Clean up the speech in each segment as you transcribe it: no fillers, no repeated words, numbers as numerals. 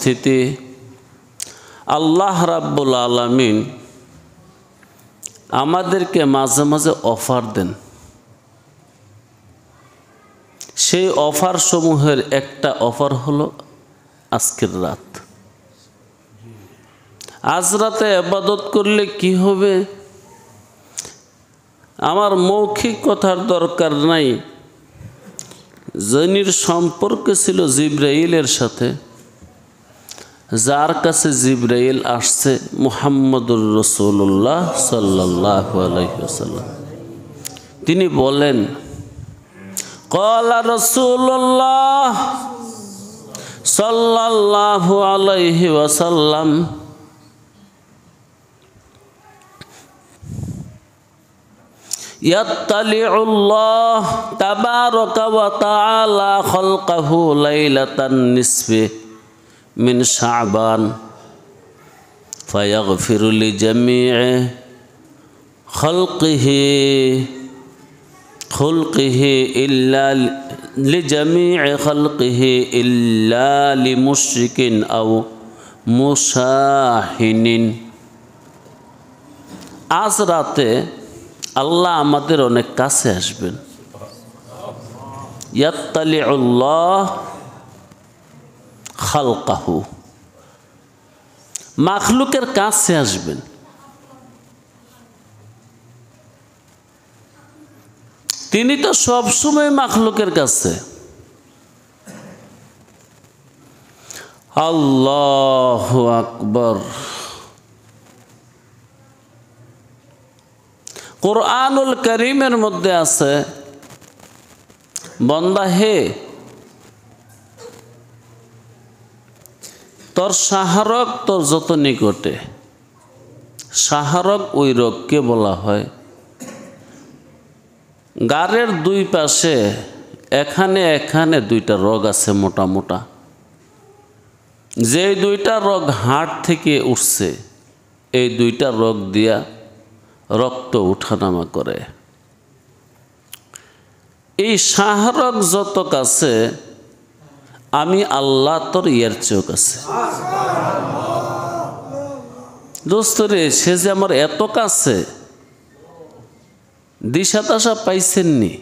উপস্থিতি, আল্লাহ রাব্বুল আলামিন আমাদেরকে মাঝে মাঝে অফার দেন। সেই অফার সমূহের একটা অফার হলো আজকের রাত। আজ রাতে ইবাদত করলে কি হবে? আমার মৌখিক কথার দরকার নাই। যিনির সম্পর্ক ছিল জিবরাইলের সাথে, যার কাছে জিবরাইল আসছে, মুহাম্মদুর রাসূলুল্লাহ সাল্লাল্লাহু আলাইহি ওয়াসাল্লাম, তিনি বলেন, ক্বালা রাসূলুল্লাহ সাল্লাল্লাহু আলাইহি ওয়াসাল্লাম, ইয়াত্তালিউল্লাহ তাবারাকা ওয়া তাআলা খালকাহু লাইলাতান নিসফি মিন শাবান ফায়াগফিরু লিজামি'i খালকিহি ইল্লা লিজামি'i খালকিহি ইল্লা লিমুশরিকিন আও মুশাহিনিন। আজ রাতে আল্লাহ আমাদের অনেক কাছে আসবেন। ইয়াত্তালিউল্লাহ খালকাহু, মাখলুকের কাছে আসবেন। তিনি তো সবসময় মাখলুকের কাছে। আল্লাহু আকবার। কুরআনুল কারীমের মধ্যে আছে, বান্দা হে, তোর শাহরগ তোর যত নিকটে। শাহরগ ওই রগকে বলা হয় গারের দুই পাশে এখানে এখানে দুইটা রগ আছে মোটা মোটা। যে দুইটা রগ হাড় থেকে উঠছে, এই দুইটা রগ দিয়া রক্ত উঠানামা করে। এই শাহরগ যত কাছে, আমি আল্লাহ তোর ইয়ার চেয়েও কাছে। দোস্তরে, সে যে আমার এত কাছে, দিশা তাশা পাইছেননি?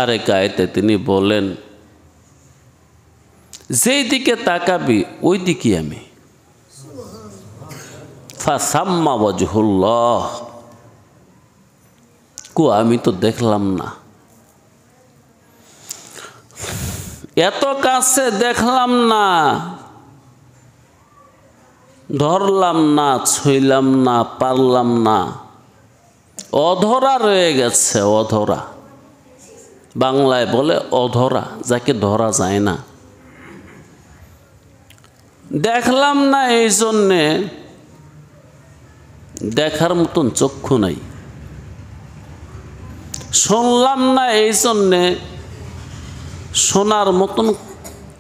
আরেক আয়াতে তিনি বলেন, যেই দিকে তাকাবি ওই দিকে আমি। ফাসাম্মা ওয়াজহুল্লাহ, কো আমি তো দেখলাম না, এত কাছে দেখলাম না, ধরলাম না, ছুঁইলাম না, পারলাম না, অধরা রয়ে গেছে। অধরা বাংলায় বলে অধরা, যাকে ধরা যায় না। দেখলাম না এই জন্যে দেখার মতন চক্ষু নাই, শুনলাম না এই জন্যে শোনার মতন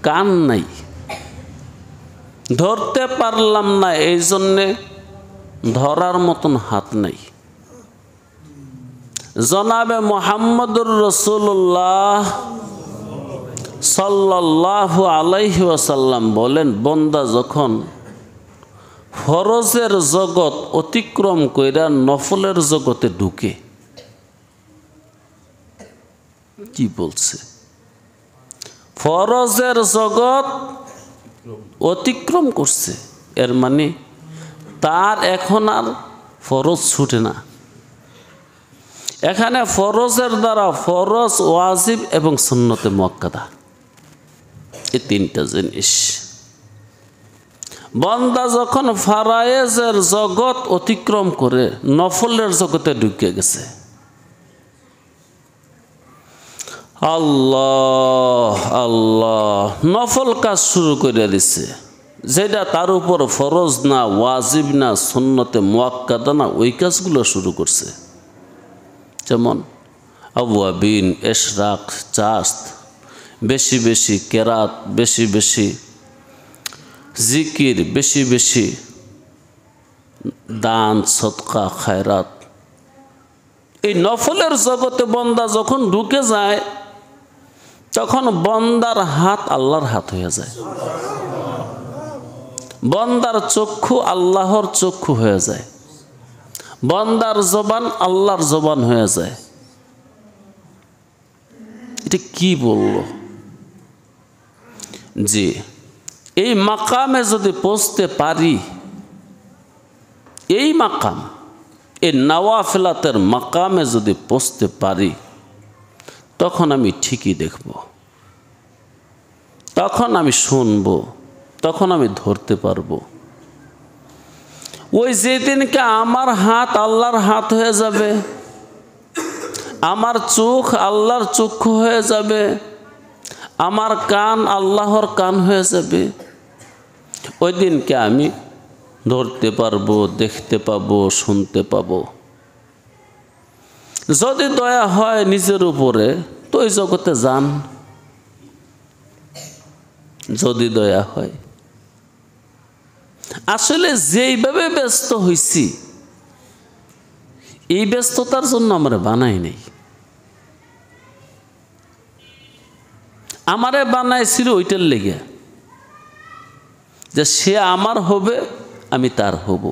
কান নাই, ধরতে পারলাম না এই জন্যে ধরার মতন হাত নাই। জনাবে মুহাম্মদুর রাসূলুল্লাহ সাল্লাল্লাহু আলাইহি ওয়াসাল্লাম বলেন, বান্দা যখন ফরজের জগৎ অতিক্রম কইরা নফলের জগতে ঢুকে, কি বলছে? ফরজের জগৎ অতিক্রম করছে, এর মানে তার এখন আর ফরজ ছুটে না। এখানে ফরজের দ্বারা ফরজ, ওয়াজিব এবং সুন্নতে মুআক্কাদা, এই তিনটা জিনিস। বান্দা যখন ফারায়েজের জগৎ অতিক্রম করে নফলের জগতে ঢুকে গেছে, আল্লাহ আল্লাহ নফল কাজ শুরু করে দিছে, যেটা তার উপর ফরজ না, ওয়াজিব না, সুন্নতে মুআক্কাদা না, ওই কাজগুলো শুরু করছে। যেমন আওয়াবিন, ইশরাক, চাস্ত, বেশি বেশি কেরাত, বেশি বেশি জিকির, বেশি বেশি দান, সদকা, খায়রাত। এই নফলের জগতে বান্দা যখন ঢুকে যায়, তখন বন্দার হাত আল্লাহর হাত হয়ে যায়, বন্দার চক্ষু আল্লাহর চক্ষু হয়ে যায়, বন্দার জবান আল্লাহর জবান হয়ে যায়। এটা কি বলল? জি, এই মাকামে যদি পৌঁছতে পারি, এই মাকাম, এই নওয়াফিলাতের মাকামে যদি পৌঁছতে পারি, তখন আমি ঠিকই দেখব, তখন আমি শুনব, তখন আমি ধরতে পারবো। ওই যেদিনকে আমার হাত আল্লাহর হাত হয়ে যাবে, আমার চোখ আল্লাহর চক্ষু হয়ে যাবে, আমার কান আল্লাহর কান হয়ে যাবে, ওই দিনকে আমি ধরতে পারবো, দেখতে পাবো, শুনতে পাবো। যদি দয়া হয় নিজের উপরে তো ওই জগতে যান, যদি দয়া হয়। আসলে যেইভাবে ব্যস্ত হইছি, এই ব্যস্ততার জন্য আমরা বানাই নাই। আমারে বানাইছিল ওইটার লেগে যে সে আমার হবে, আমি তার হব।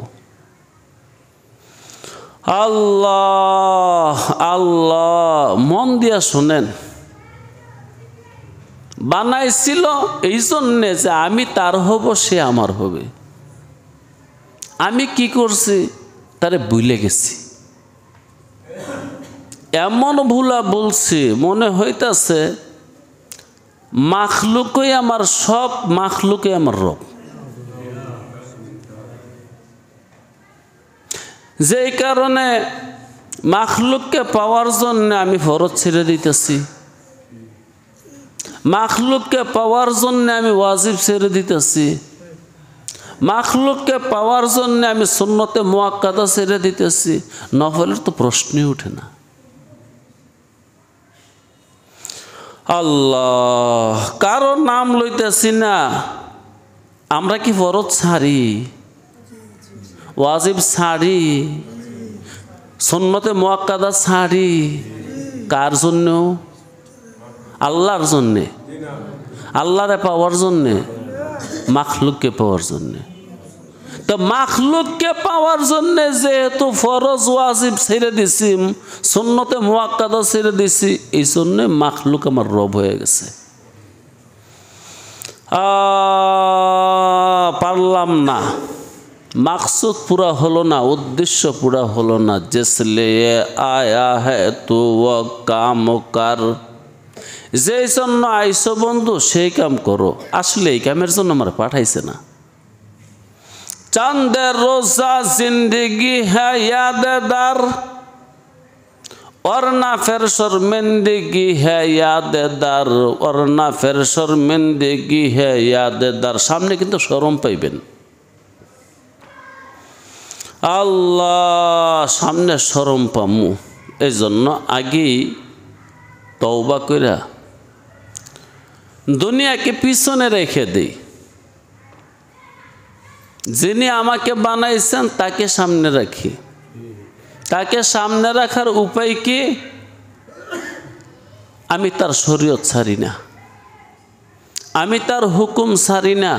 আল্লাহ আল্লাহ, মন দিয়া শুনেন, বানাইছিল এই জন্যে যে আমি তার হব, সে আমার হবে। আমি কি করছি? তারে ভুলে গেছি, এমন ভুলা বলছি মনে হইতাছে মাখলুকই আমার সব, মাখলুকই আমার রব। যেই কারণে মাখলুককে পাওয়ার জন্য আমি ফরজ ছেড়ে দিতেছি, মাখলুককে পাওয়ার জন্য আমি ওয়াজিব ছেড়ে দিতেছি, মাখলুককে পাওয়ার জন্য আমি সুন্নতে মুআক্কাদা ছেড়ে দিতেছি। নফলের তো প্রশ্নই ওঠে না। আল্লাহ, কারো নাম লইতেছি না। আমরা কি ফরজ ছাড়ি, ওয়াজিব ছাড়ি, সুন্নতে মুআক্কাদা ছাড়ি? কার জন্য? আল্লাহর জন্যে, আল্লাহরে পাওয়ার জন্যে, মাখলুককে পাওয়ার জন্যে। তো মাখলুককে পাওয়ার জন্যে যেহেতু ফরজ ওয়াজিব ছেড়ে দিছি, সুন্নতে মুআক্কাদা ছেড়ে দিছি, এই জন্যে মাখলুক আমার রব হয়ে গেছে। পারলাম না, মাকসুদ পুরা হলো না, উদ্দেশ্য পুরা হলো না। জিসলে আয়া হ্যায় তো ও কাম কার, যেই জন্য আইসো বন্ধু সেই কাম করো। আসলে এই কামের জন্য আমার পাঠাইছে না। চাঁদের রোজা জিন্দগি হ্যাঁ ইয়াদেদার, वरना फिर शर्मिंदगी है यादेदार, वरना फिर शर्मिंदगी है यादेदार। सामने किन्तु शरम पाइबेन। आल्लाह सामने शरम पामु, एजन्य आगेई तौबा कइरा दुनियाके पिछने रेखे देई। जिनि आमाके बानाइछेन ताके सामने राखी। ताके सामने रखार उपाय कि? आमी तार शरीयत छाड़ी ना, आमी तार हुकुम छाड़ी ना,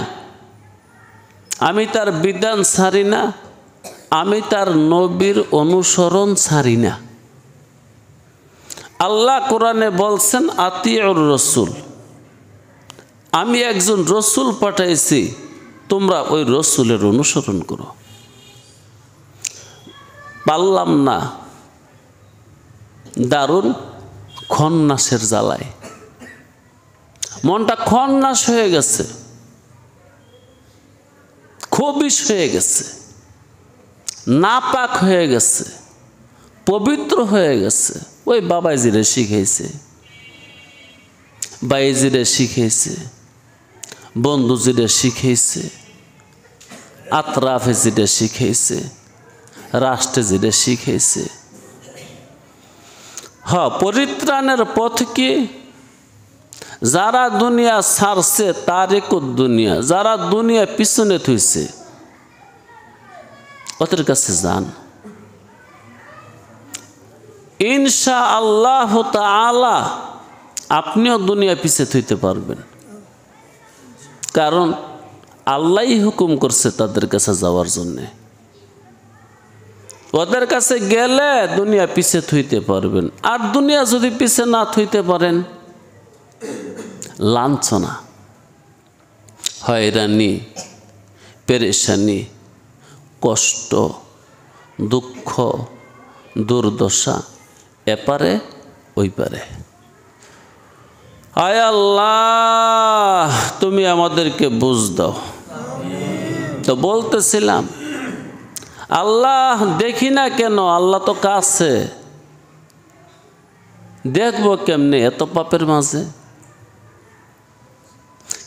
आमी तार विधान छाड़ी ना, आमी तार नबीर अनुसरण छाड़ी ना। आल्लाह कुराने बोलছেন আতিউর রসুল, আমি একজন রসুল পাঠাইছি, তোমরা ওই রসুলের অনুসরণ করো। পারলাম না, দারুণ খন্নাসের জ্বালায় মনটা খন্নাস হয়ে গেছে, খবিশ হয়ে গেছে, নাপাক হয়ে গেছে, পবিত্র হয়ে গেছে। ওই বাবাজিরে শিখাইছে, বাইজিরে শিখাইছে, বন্ধুজিরে শিখাইছে, আতরাফে জিরে শিখাইছে, রাষ্ট্রে যেটা শিখেছে। হ্যাঁ, পরিত্রাণের পথ কি? যারা দুনিয়া ছাড়ছে তারেক দুনিয়া, যারা দুনিয়া পিছনে থইছে ওদের কাছে যান। ইনশাআল্লাহ তাআলা আপনিও দুনিয়া পিছে থইতে পারবেন, কারণ আল্লাহই হুকুম করছে তাদের কাছে যাওয়ার জন্যে। ওদের কাছে গেলে দুনিয়া পিছে থইতে পারবেন। আর দুনিয়া যদি পিছে না থইতে পারেন, লাঞ্ছনা, হয়রানি, পেরেশানি, কষ্ট, দুঃখ, দুর্দশা এপারে ওই পারে। আয় আল্লাহ, তুমি আমাদেরকে বুঝ দাও। তো বলতেছিলাম, আল্লাহ দেখি না কেন? আল্লাহ তো কাছে, দেখবো কেমনে এত পাপের মাঝে?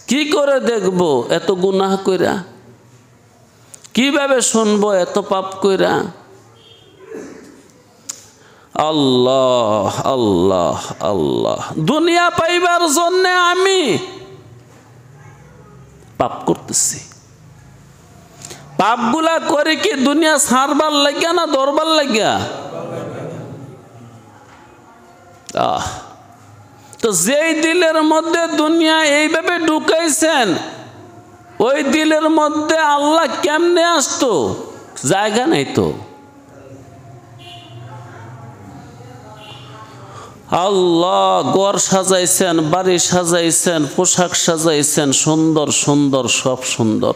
কি করে দেখবো এত গুনাহ কইরা? কিভাবে শুনবো এত পাপ কইরা? আল্লাহ আল্লাহ আল্লাহ, দুনিয়া পাইবার জন্য আমি পাপ করতেছি। পাপগুলা করে কি দুনিয়া ছাড়বার লাগিয়া না দরবার লাগিয়া? তো যেই দিলের মধ্যে দুনিয়া এইভাবে ঢুকাইছেন, ওই দিলের মধ্যে আল্লাহ কেমনে আসতো? জায়গা নাই তো। আল্লাহ ঘর সাজাইছেন, বাড়ি সাজাইছেন, পোশাক সাজাইছেন, সুন্দর সুন্দর, সব সুন্দর।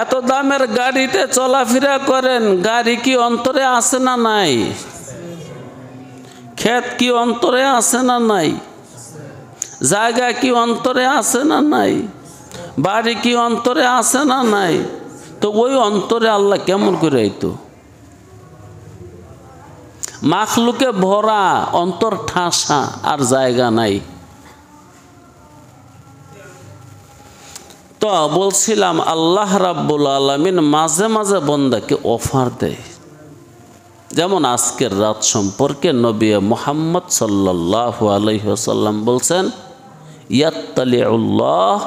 এত দামের গাড়িতে চলাফেরা করেন, গাড়ি কি অন্তরে আছে না নাই? ক্ষেত কি অন্তরে আছে না নাই? জায়গা কি অন্তরে আছে না নাই? বাড়ি কি অন্তরে আছে না নাই? তো ওই অন্তরে আল্লাহ কেমন করে আইতো? মাখলুকে ভরা, অন্তর ঠাসা, আর জায়গা নাই। তো বলছিলাম, আল্লাহ রাব্বুল আলামিন মাঝে মাঝে বান্দাকে অফার দেয়। যেমন আজকের রাত সম্পর্কে নবী মুহাম্মদ সাল্লাল্লাহু আলাইহি ওয়াসাল্লাম বলছেন, ইয়াত্তালিউল্লাহ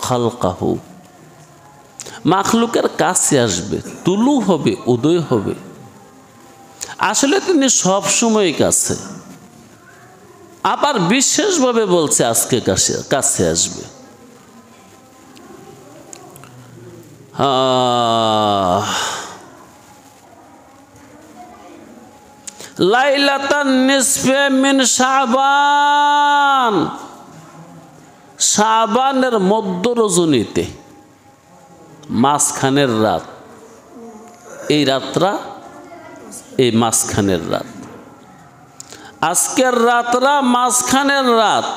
খালকাহু, মাখলুকের কাছে আসবে, তুলু হবে, উদয় হবে। আসলে তিনি সব সময় কাছে, আবার বিশেষভাবে বলছে আজকে কাছে আসবে। লাইলাতান নিসফে মিন শাবান, শাবানের মধ্য রজনীতে, মাঝখানের রাত। এই রাতটা, এই মাঝখানের রাত, আজকের রাতরা মাঝখানের রাত।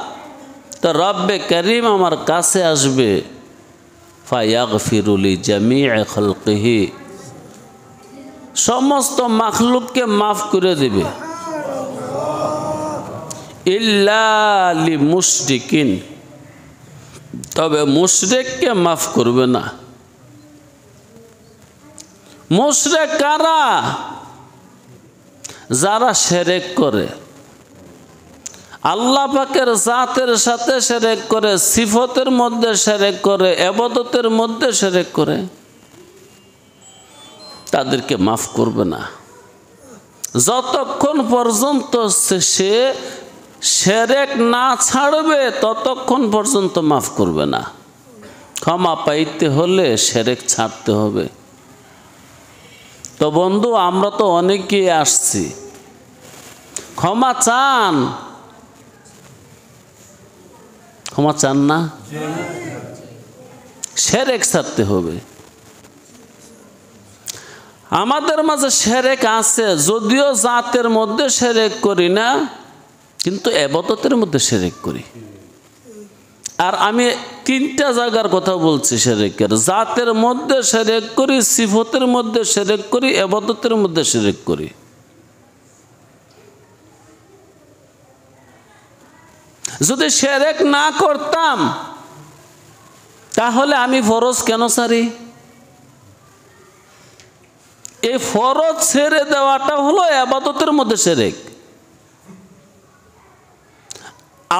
তো রব্বে করিম আমার কাছে আসবে, ফায়াগফিরু লি জামি'i খালকিহি, সমস্ত মাখলুককে মাফ করে দেবে। ইল্লা লি মুশরিকিন, তবে মুশরিককে মাফ করবে না। মুশরিক কারা? যারা শিরক করে, আল্লাহ পাকের জাতের সাথে শিরক করে, সিফতের মধ্যে শিরক করে, ইবাদতের মধ্যে শিরক করে, তাদেরকে মাফ করবে না। যতক্ষণ পর্যন্ত সে শিরক না ছাড়বে ততক্ষণ পর্যন্ত মাফ করবে না। ক্ষমা পাইতে হলে শিরক ছাড়তে হবে। তো বন্ধু, আমরা তো অনেকেই আসছি, ক্ষমা চান, ক্ষমা চান না? শিরক ছাড়তে হবে। আমাদের মাঝে শিরক আছে, যদিও জাতের মধ্যে শিরক করি না, কিন্তু ইবাদতের মধ্যে শিরক করি। আর আমি তিনটা জায়গার কথা বলছি শিরকের: জাতের মধ্যে শিরক করি, সিফতের মধ্যে শিরক করি, ইবাদতের মধ্যে শিরক করি। যদি শিরক না করতাম তাহলে আমি ফরজ কেন ছাড়ি? এই ফরজ ছেড়ে দেওয়াটা হলো ইবাদতের মধ্যে শিরক।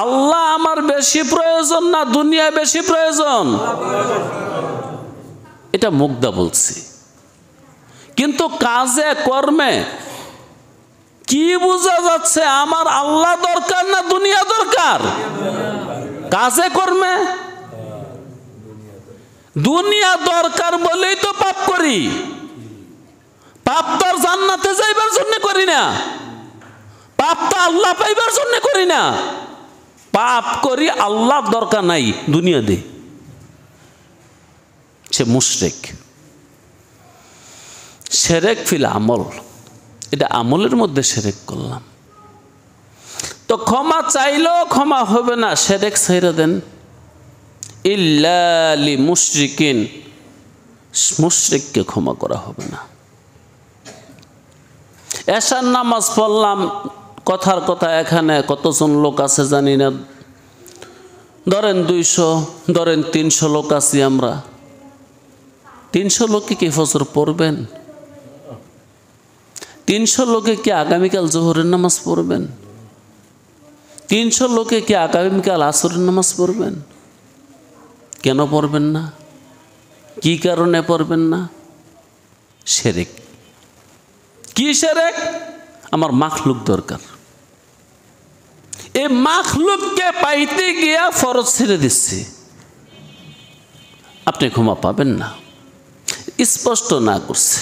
আল্লাহ আমার বেশি প্রয়োজন না দুনিয়া বেশি প্রয়োজন? এটা মুগ্ধা বলছি। কিন্তু কাজে কর্মে কি বোঝা যাচ্ছে? আমার আল্লাহ দরকার না দুনিয়া দরকার? কাজে কর্মে দুনিয়া দরকার বলেই তো পাপ করি। পাপ তো আর জান্নাতে যাইবার জন্য করি না, পাপ তো আল্লাহ পাইবার জন্য করি না। পাপ করি আল্লাহর দরকার নাই, দুনিয়া দে। সে মুশরিক। শিরক ফিল আমল, এটা আমলের মধ্যে শিরক করলাম। তো ক্ষমা চাইলেও ক্ষমা হবে না, শিরক ছাইরা দেন। ইল্লা লি মুশরিকিন, মুশরিককে ক্ষমা করা হবে না। এশার নামাজ পড়লাম, কথার কথা এখানে কতজন লোক আছে জানি না, ধরেন 200, ধরেন 300 লোক আছি আমরা। 300 লোকে কি ফজর পড়বেন? 300 লোকে কি আগামীকাল জোহরের নামাজ পড়বেন? 300 লোকে কি আগামীকাল আসরের নামাজ পড়বেন? কেন পড়বেন না? কি কারণে পড়বেন না? শিরক। কি শিরক? আমার মাখলুক দরকার। এই মাখলুককে পাইতে গিয়া ফরজ ছেড়ে দিচ্ছি, আপনি ক্ষমা পাবেন না। স্পষ্ট না করছে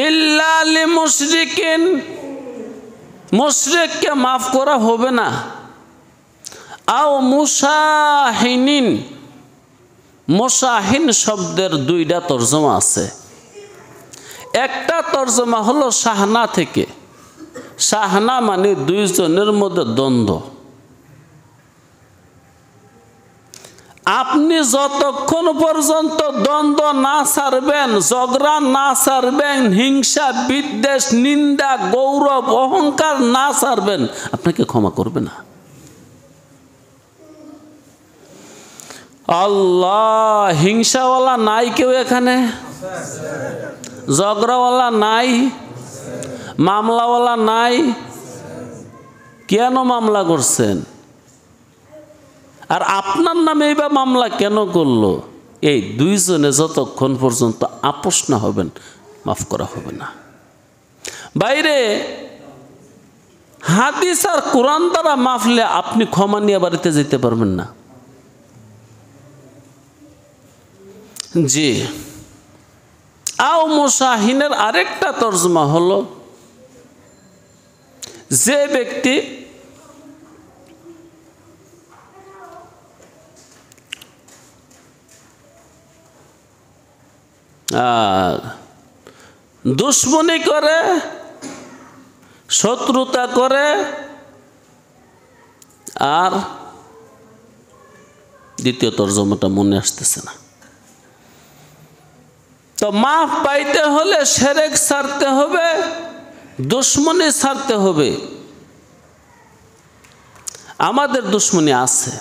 ইল্লা লি মুশরিকিন, মুশরিককে মাফ করা হবে না। আও মুশাহিনিন, মুশাহিন শব্দের 2টা তরজমা আছে। একটা তরজমা হলো শাহনা থেকে। শাহনা মানে 2 জনের মধ্যে দ্বন্দ্ব। আপনি যতক্ষণ পর্যন্ত দ্বন্দ্ব না ছাড়বেন, ঝগড়া না ছাড়বেন, হিংসা বিদ্বেষ নিন্দা গৌরব অহংকার না ছাড়বেন, আপনাকে ক্ষমা করবে না আল্লাহ। হিংসাওয়ালা নাই কেউ এখানে? ঝগড়াওয়ালা নাই? মামলাওয়ালা নাই? কেন মামলা করছেন? আর আপনার নামে বা মামলা কেন করলো? এই 2 জনে যতক্ষণ পর্যন্ত আপোষ না হবেন, মাফ করা হবে না। বাইরে হাদিস আর কোরআন দ্বারা মাফলে আপনি ক্ষমা নিয়ে বাড়িতে যেতে পারবেন না। জি। আও মুশাহিনের আরেকটা তরজমা হলো, যে ব্যক্তি দুশ্মনী করে, শত্রুতা করে, আর দ্বিতীয় তরজমাটা মনে আসতেছে না। তো মাফ পাইতে হলে শিরক ছাড়তে হবে, দুশ্মনী ছাড়তে হবে। আমাদের দুশ্মনী আছে,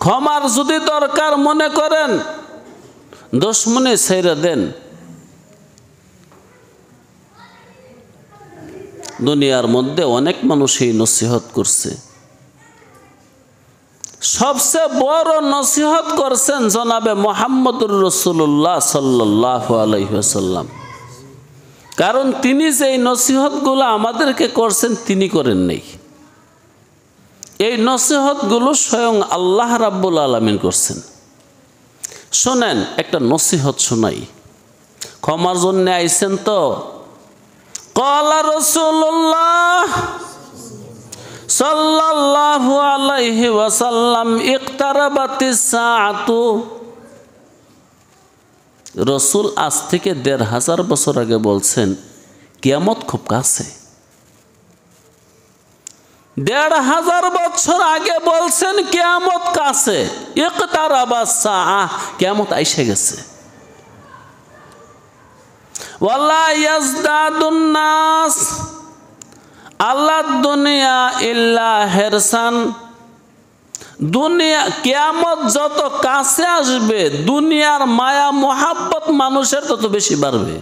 ক্ষমার যদি দরকার মনে করেন, দুশ্মনী ছেড়ে দেন। দুনিয়ার মধ্যে অনেক মানুষ এই নসিহত করছে। সবচেয়ে বড় নসিহত করছেন জনাবে মুহাম্মদুর রাসূলুল্লাহ সাল্লাল্লাহু আলাইহি ওয়াসাল্লাম। কারণ তিনি যে নসিহতগুলো আমাদেরকে করছেন, তিনি করেন নাই। এই নসিহতগুলো স্বয়ং আল্লাহ রাব্বুল আলামিন করছেন। শোনেন, একটা নসিহত শোনাই। ক্ষমার জন্য আইছেন তো? ক্বালা রাসূলুল্লাহ সাল্লাল্লাহু আলাইহি ওয়াসাল্লাম ইকতারাবাতিস সাআতু। রাসূল আজ থেকে ১৫০০ বছর আগে বলছেন কিয়ামত খুব কাছে। ১৫০০ বছর আগে বলছেন কিয়ামত কাছে। ইকতারাবাস সাআহ, কিয়ামত আইসা গেছে। ওয়ালা ইয়াজদাদুন নাস আল্লাহ দুনিয়া ইল্লা হেরসান। দুনিয়া কিয়ামত যত কাছে আসবে, দুনিয়ার মায়া মোহাব্বত মানুষের তত বেশি বাড়বে।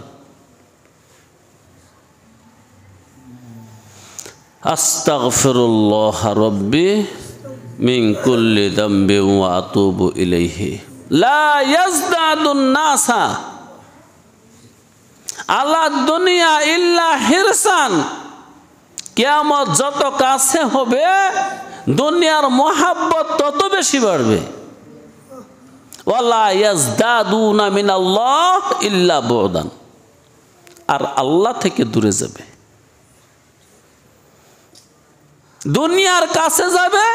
আস্তাগফিরুল্লাহ রাব্বি মিন কুল্লি যামবি ওয়া আতুবু ইলাইহি লা ইয়াজদাদুন নাসা। আলা দুনিয়া ইল্লা হিরসান, কিয়ামত যত কাছে হবে দুনিয়ার মোহাব্বত তত বেশি বাড়বে। ওয়ালা ইয়াজদাদুনা মিনাল্লাহ ইল্লা বুদান, আর আল্লাহ থেকে দূরে যাবে। দুনিয়ার কাছে যাবে,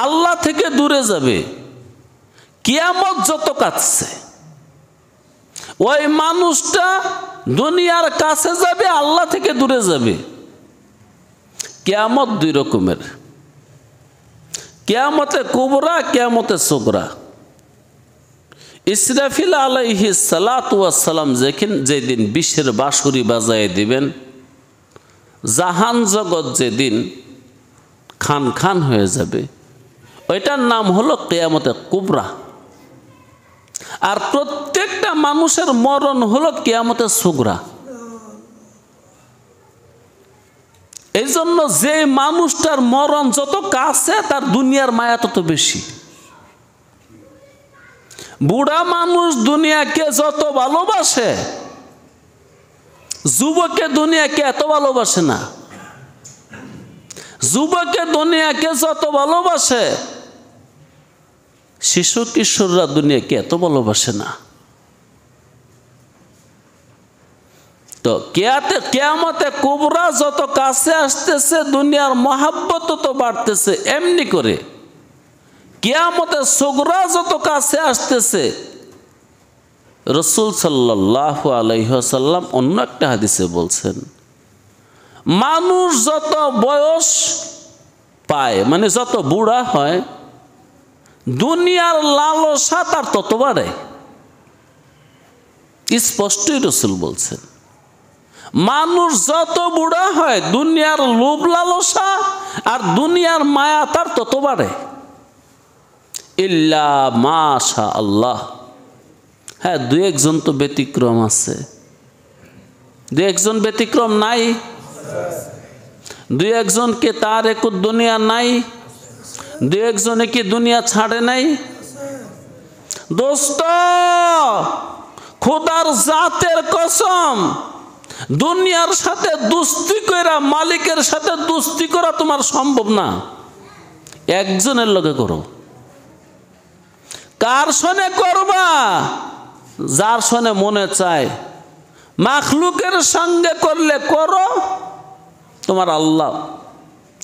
আল্লাহ থেকে দূরে যাবে। কিয়ামত যত কাছে, ওই মানুষটা দুনিয়ার কাছে যাবে, আল্লাহ থেকে দূরে যাবে। কিয়ামত দুই রকমের, কিয়ামতে কুবরা, কিয়ামতে সুগরা। ইসরাফিল আলাইহিস সালাতু ওয়াস সালাম যেদিন বিশ্বের বাঁশরি বাজায় দিবেন, জাহান জগৎ যেদিন খান খান হয়ে যাবে, ওইটার নাম হলো কিয়ামতে কুবরা। আর প্রত্যেকটা মানুষের মরণ হলো কিয়ামতে সুগরা। এই জন্য যে মানুষটার মরণ যত কাছে, তার দুনিয়ার মায়া তত বেশি। বুড়া মানুষ দুনিয়াকে যত ভালোবাসে, যুবকে দুনিয়াকে এত ভালোবাসে না। যুবকে দুনিয়াকে যত ভালোবাসে, শিশু কিশোররা দুনিয়াকে এত ভালোবাসে না। তো কিয়ামতে কুবরা যত কাছে আসতেছে, দুনিয়ার মহাব্বত তত বাড়তেছে। এমনি করে কিয়ামতে সুগরা যত কাছে আসতেছে, রাসূল সাল্লাল্লাহু আলাইহি ওয়াসাল্লাম অন্য একটা হাদিসে বলছেন, মানুষ যত বয়স পায়, মানে যত বুড়া হয়, দুনিয়ার লালসা তার তত বাড়ে। স্পষ্টই রাসূল বলছেন, মানুষ যত বুড়া হয়, দুনিয়ার লোভ লালসা আর দুনিয়ার মায়া তার তত বাড়ে। ইল্লা মাশা আল্লাহ, হ্যাঁ দুই একজন তো ব্যতিক্রম আছে। দুই একজন ব্যতিক্রম নাই? দুই একজনকে তার এক দুনিয়া নাই? দুই একজনে কি দুনিয়া ছাড়ে নাই? দোস্ত, খোদার জাতের কসম, দুনিয়ার সাথে দুস্তি করা, মালিকের সাথে দুস্তি করা তোমার সম্ভব না। একজনের লগে করো। কার সনে করবা? যার সনে মনে চায়। মাখলুকের সঙ্গে করলে করো, তোমার আল্লাহ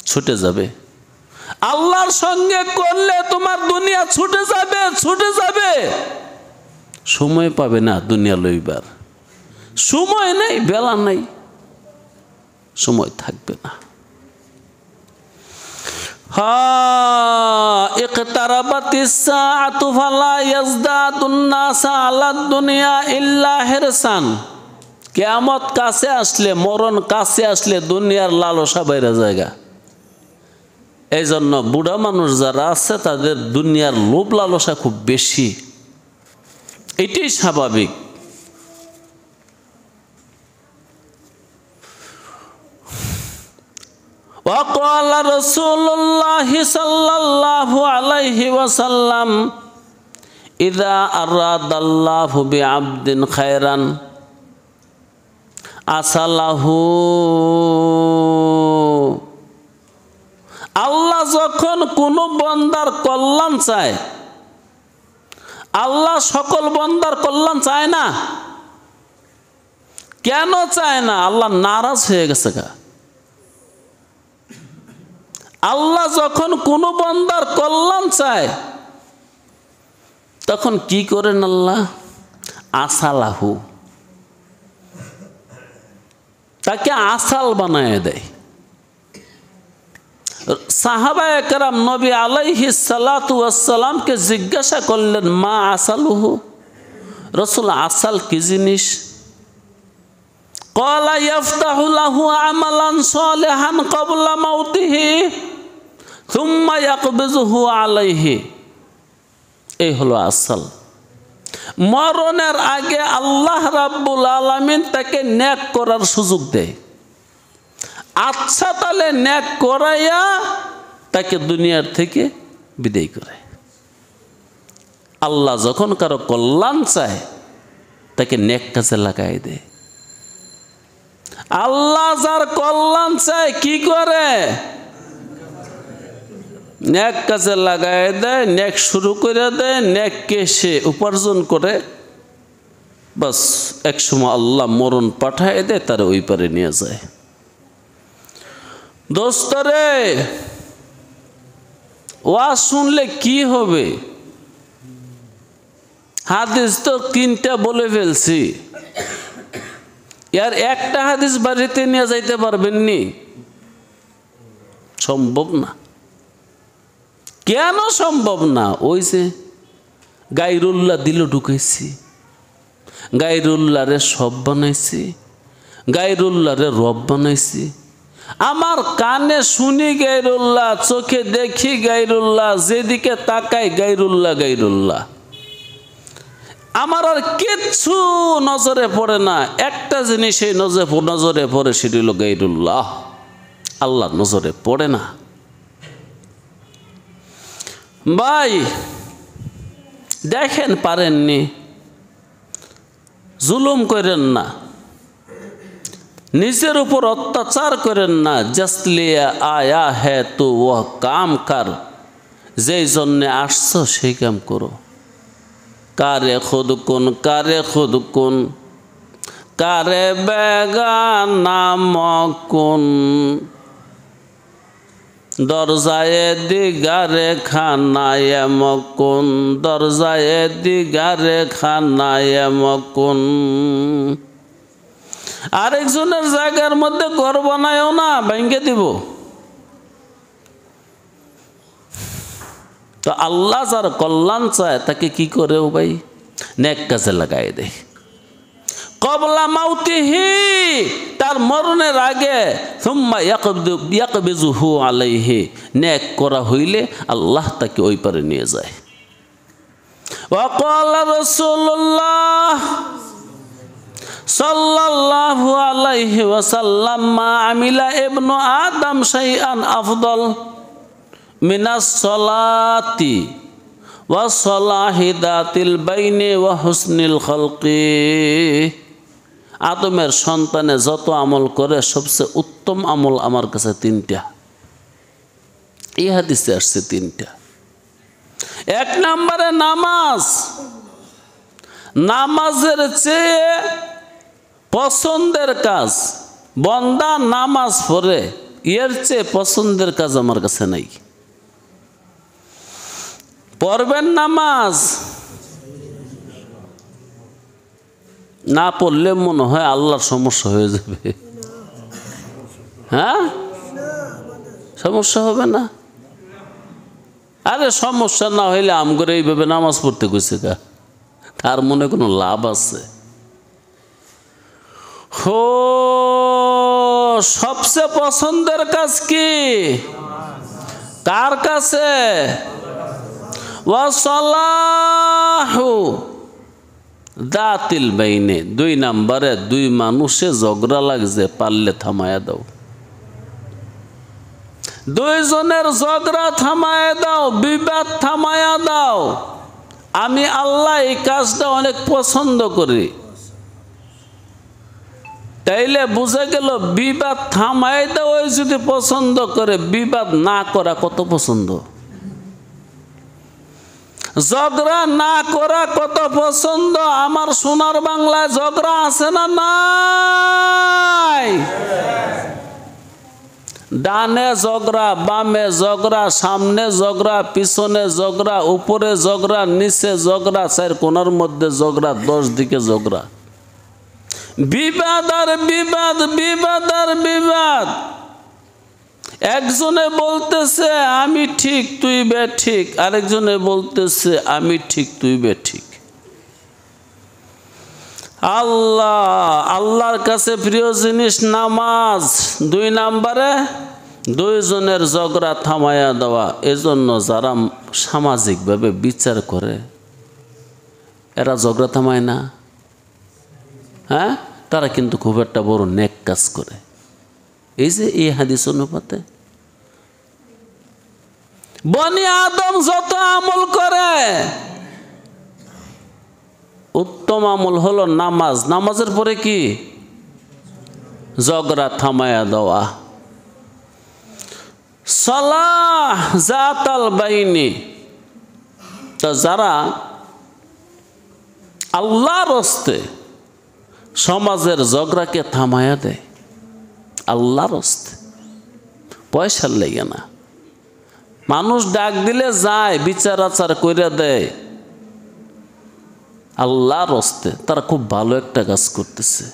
ছুটে যাবে। আল্লাহর সঙ্গে করলে তোমার দুনিয়া ছুটে যাবে, ছুটে যাবে। সময় পাবে না দুনিয়া লইবার। সময় নেই, বেলা নেই, সময় থাকবে না। ইকতারাবাতিস সাআতু ফালা ইয়াজদাদুন নাসা আলাদ দুনিয়া ইল্লা হিরসান। কিয়ামত কাছে আসলে, মরণ কাছে আসলে দুনিয়ার লালসা বাইরে জায়গা। এই জন্য বুড়া মানুষ যারা আছে, তাদের দুনিয়ার লোভ লালসা খুব বেশি। এটাই স্বাভাবিক। وقال رسول الله صلى الله عليه وسلم إذا أراد الله بعبد خيرا أصله। আল্লাহ যখন কোন বান্দার কল্যাণ চায়, আল্লাহ সকল বান্দার কল্যাণ চায় না। কেন চায় না? আল্লাহ নারাজ হয়ে গেছে গা। আল্লাহ যখন কোনো বান্দার কল্যাণ চায়, তখন কি করেন আল্লাহ? আসালাহু, তাকে আসাল বানায় দেয়। সাহাবায়ে কেরাম নবী আলাইহিস সালাতু ওয়াস সালামকে জিজ্ঞাসা করলেন, মা আসালুহু, রাসূল আসাল কি জিনিস? ক্বালা ইফতাহু লাহু আমালান সালিহান ক্বাবলা মাউতিহি সুম্মা ইয়াকবিজুহু আলাইহি। এই হলো আসাল। মরণের আগে আল্লাহ রাব্বুল আলামিন তাকে নেক করার সুযোগ দেয়। আচ্ছা, তাহলে নেক করাইয়া তাকে দুনিয়ার থেকে বিদায় করে। আল্লাহ যখন কারো কল্যাণ চায়, তাকে নেক কাজে লাগাই দেয়। আল্লাহ যার কল্যাণ চায় কি করে? নেক কাজে লাগাই দেয়, নেক শুরু করে দেয়, নেককে সে উপার্জন করে। বাস একসময় আল্লাহ মরণ পাঠায় দেয়, তার ওই পারে নিয়ে যায়। দোস্তরে, ওয়াজ শুনলে কি হবে? হাদিস তো 3টা বলে ফেলছি, এর একটা হাদিস বাড়িতে নিয়ে যাইতে পারবেন নি? সম্ভব না। কেন সম্ভব না? ওই যে গায়রুল্লাহ দিল ঢুকাইছি, গায়রুল্লাহরে সব বানাইছি, গায়রুল্লাহরে রব বানাইছি। আমার কানে শুনি গায়রুল্লাহ, চোখে দেখি গায়রুল্লাহ, যেদিকে তাকাই গায়রুল্লাহ গায়রুল্লাহ। আমার আর কিচ্ছু নজরে পড়ে না, একটা জিনিস এই নজরে পড়ে, সেটি হলো গায়রুল্লাহ। আল্লাহ নজরে পড়ে না। ভাই দেখেন, পারেননি, জুলুম করেন না, নিজের উপর অত্যাচার করেন না। জসলিয়া আয়া হে তো ও কাম কর, যেই জন্যে আসছো সেই কাম করো। কারে খুদ কুন, কারে খুদ কুন, কারে বেগানা মকুন, দরজায় দিগারে খানায় মকুন, দরজায় দিগারে খানায় মকুন। আরেকজনের জায়গার মধ্যে ঘর বানায়ও না, ভেঙে দিব। তো আল্লাহ যার কল্যাণ চায় তাকে কি করে? ও ভাই নেক কাজে লাগাই দেয়। কবলা মাউতিহি, তার মরণের আগে, সুম্মা ইয়াকবিজুহু আলাইহি, নেক করা হইলে আল্লাহ তাকে ওই পারে নিয়ে যায়। ওয়া ক্বালা রাসূলুল্লাহ সাল্লাল্লাহু আলাইহি ওয়াসাল্লাম, মা আমিলা ইবনু আদম শাইআন আফদল মিনাস সালাতি ওয়া সালাহি দাতিল বাইনি ওয়া হুসনিল খালকি। আদমের সন্তানে যত আমল করে সবচেয়ে উত্তম আমল আমার কাছে 3টা। এই হাদিসে আসছে 3টা। 1 নম্বরে নামাজ। নামাজের চেয়ে পছন্দের কাজ, বন্দা নামাজ পড়ে, এর চেয়ে পছন্দের কাজ আমার কাছে নাই। পড়বেন নামাজ, না পড়লে মনে হয় আল্লাহর সমস্যা হয়ে যাবে। হ্যাঁ, সমস্যা হবে না? আরে সমস্যা না হইলে আমগরে এইভাবে নামাজ পড়তে কইছে কা? তার মনে কোনো লাভ আছে? হো, সবচেয়ে পছন্দের কাজ কি? কার কাছে? ওয়াসালাহু দাতিল বাইনে। 2 নম্বরে 2 মানুষে ঝগড়া লাগছে, পারলে থামায়া দাও। 2 জনের ঝগড়া থামায়া দাও, বিবাদ থামায়া দাও। আমি আল্লাহ এই কাজটা অনেক পছন্দ করি। তাইলে বুঝা গেল বিবাদ থামাই দেওয়া যদি পছন্দ করে, বিবাদ না করা কত পছন্দ। ঝগড়া না করা কত পছন্দ। আমার সোনার বাংলায় ঝগড়া আছে না নাই? ডানে ঝগড়া, বামে ঝগড়া, সামনে ঝগড়া, পিছনে ঝগড়া, উপরে ঝগড়া, নিচে ঝগড়া, 4 কোণার মধ্যে ঝগড়া, 10 দিকে ঝগড়া। বিবাদ আর বিবাদ, বিবাদ আর বিবাদ। একজনে বলতেছে আমি ঠিক তুই বেঠিক, আরেকজনে বলতেছে আমি ঠিক তুই বেঠিক। আল্লাহর কাছে প্রিয় জিনিস নামাজ। 2 নম্বরে 2 জনের ঝগড়া থামায়া দেওয়া। এজন্য যারা সামাজিকভাবে বিচার করে এরা ঝগড়া থামায় না, হ্যাঁ, তারা কিন্তু খুব একটা বড় নেক কাজ করে। এই যে এই হাদিস অনুপাতে বনি আদম যত আমল করে উত্তম আমল হলো নামাজ। নামাজের পরে কি? ঝগড়া থামায়া দেওয়া। সালাহ জাতাল বাইনি, তো যারা আল্লাহর রাস্তে সমাজের ঝগড়াকে থামায়া দেয়, আল্লাহর রাস্তে, পয়সার লেগে না। মানুষ ডাক দিলে যায়, বিচার আচার কইরা দেয়, আল্লাহর রাস্তে তারা খুব ভালো একটা কাজ করতেছে।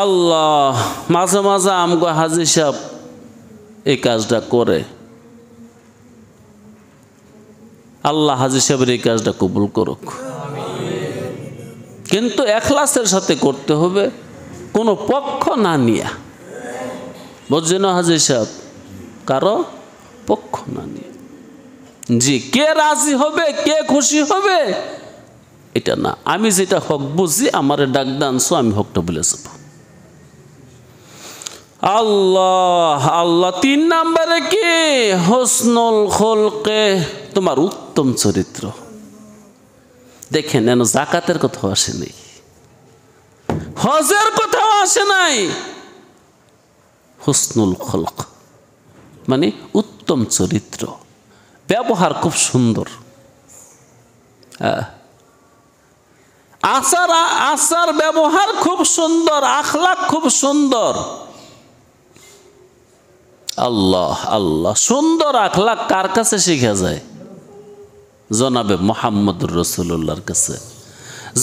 আল্লাহ মাঝে মাঝে আমগো হাজী সাহেব এই কাজটা করে। আল্লাহ হাজী সাহেবের এই কাজটা কবুল করুক। কিন্তু এখলাসের সাথে করতে হবে, কোনো পক্ষ না নিয়া। বুঝছেন হাজী সাহেব? কারো পক্ষ না নিয়ে। জি, কে রাজি হবে, কে খুশি হবে এটা না। আমি যেটা হক বুঝি, আমারে ডাক দানছো, আমি হকটা বলে যাব। আল্লাহ আল্লাহ। 3 নম্বরে কি? হুসনুল খুলকে, তোমার উত্তম চরিত্র। দেখেন, এন যাকাতের কথাও আসে নাই, হজের কথাও আসে নাই। হুসনুল খুলক মানে উত্তম চরিত্র, ব্যবহার খুব সুন্দর, আচার আচার ব্যবহার খুব সুন্দর, আখলাক খুব সুন্দর। আল্লাহ আল্লাহ। সুন্দর আখলাক কার কাছে শিখা যায়? জনাবে মুহাম্মদুর রাসূলুল্লাহর কাছে।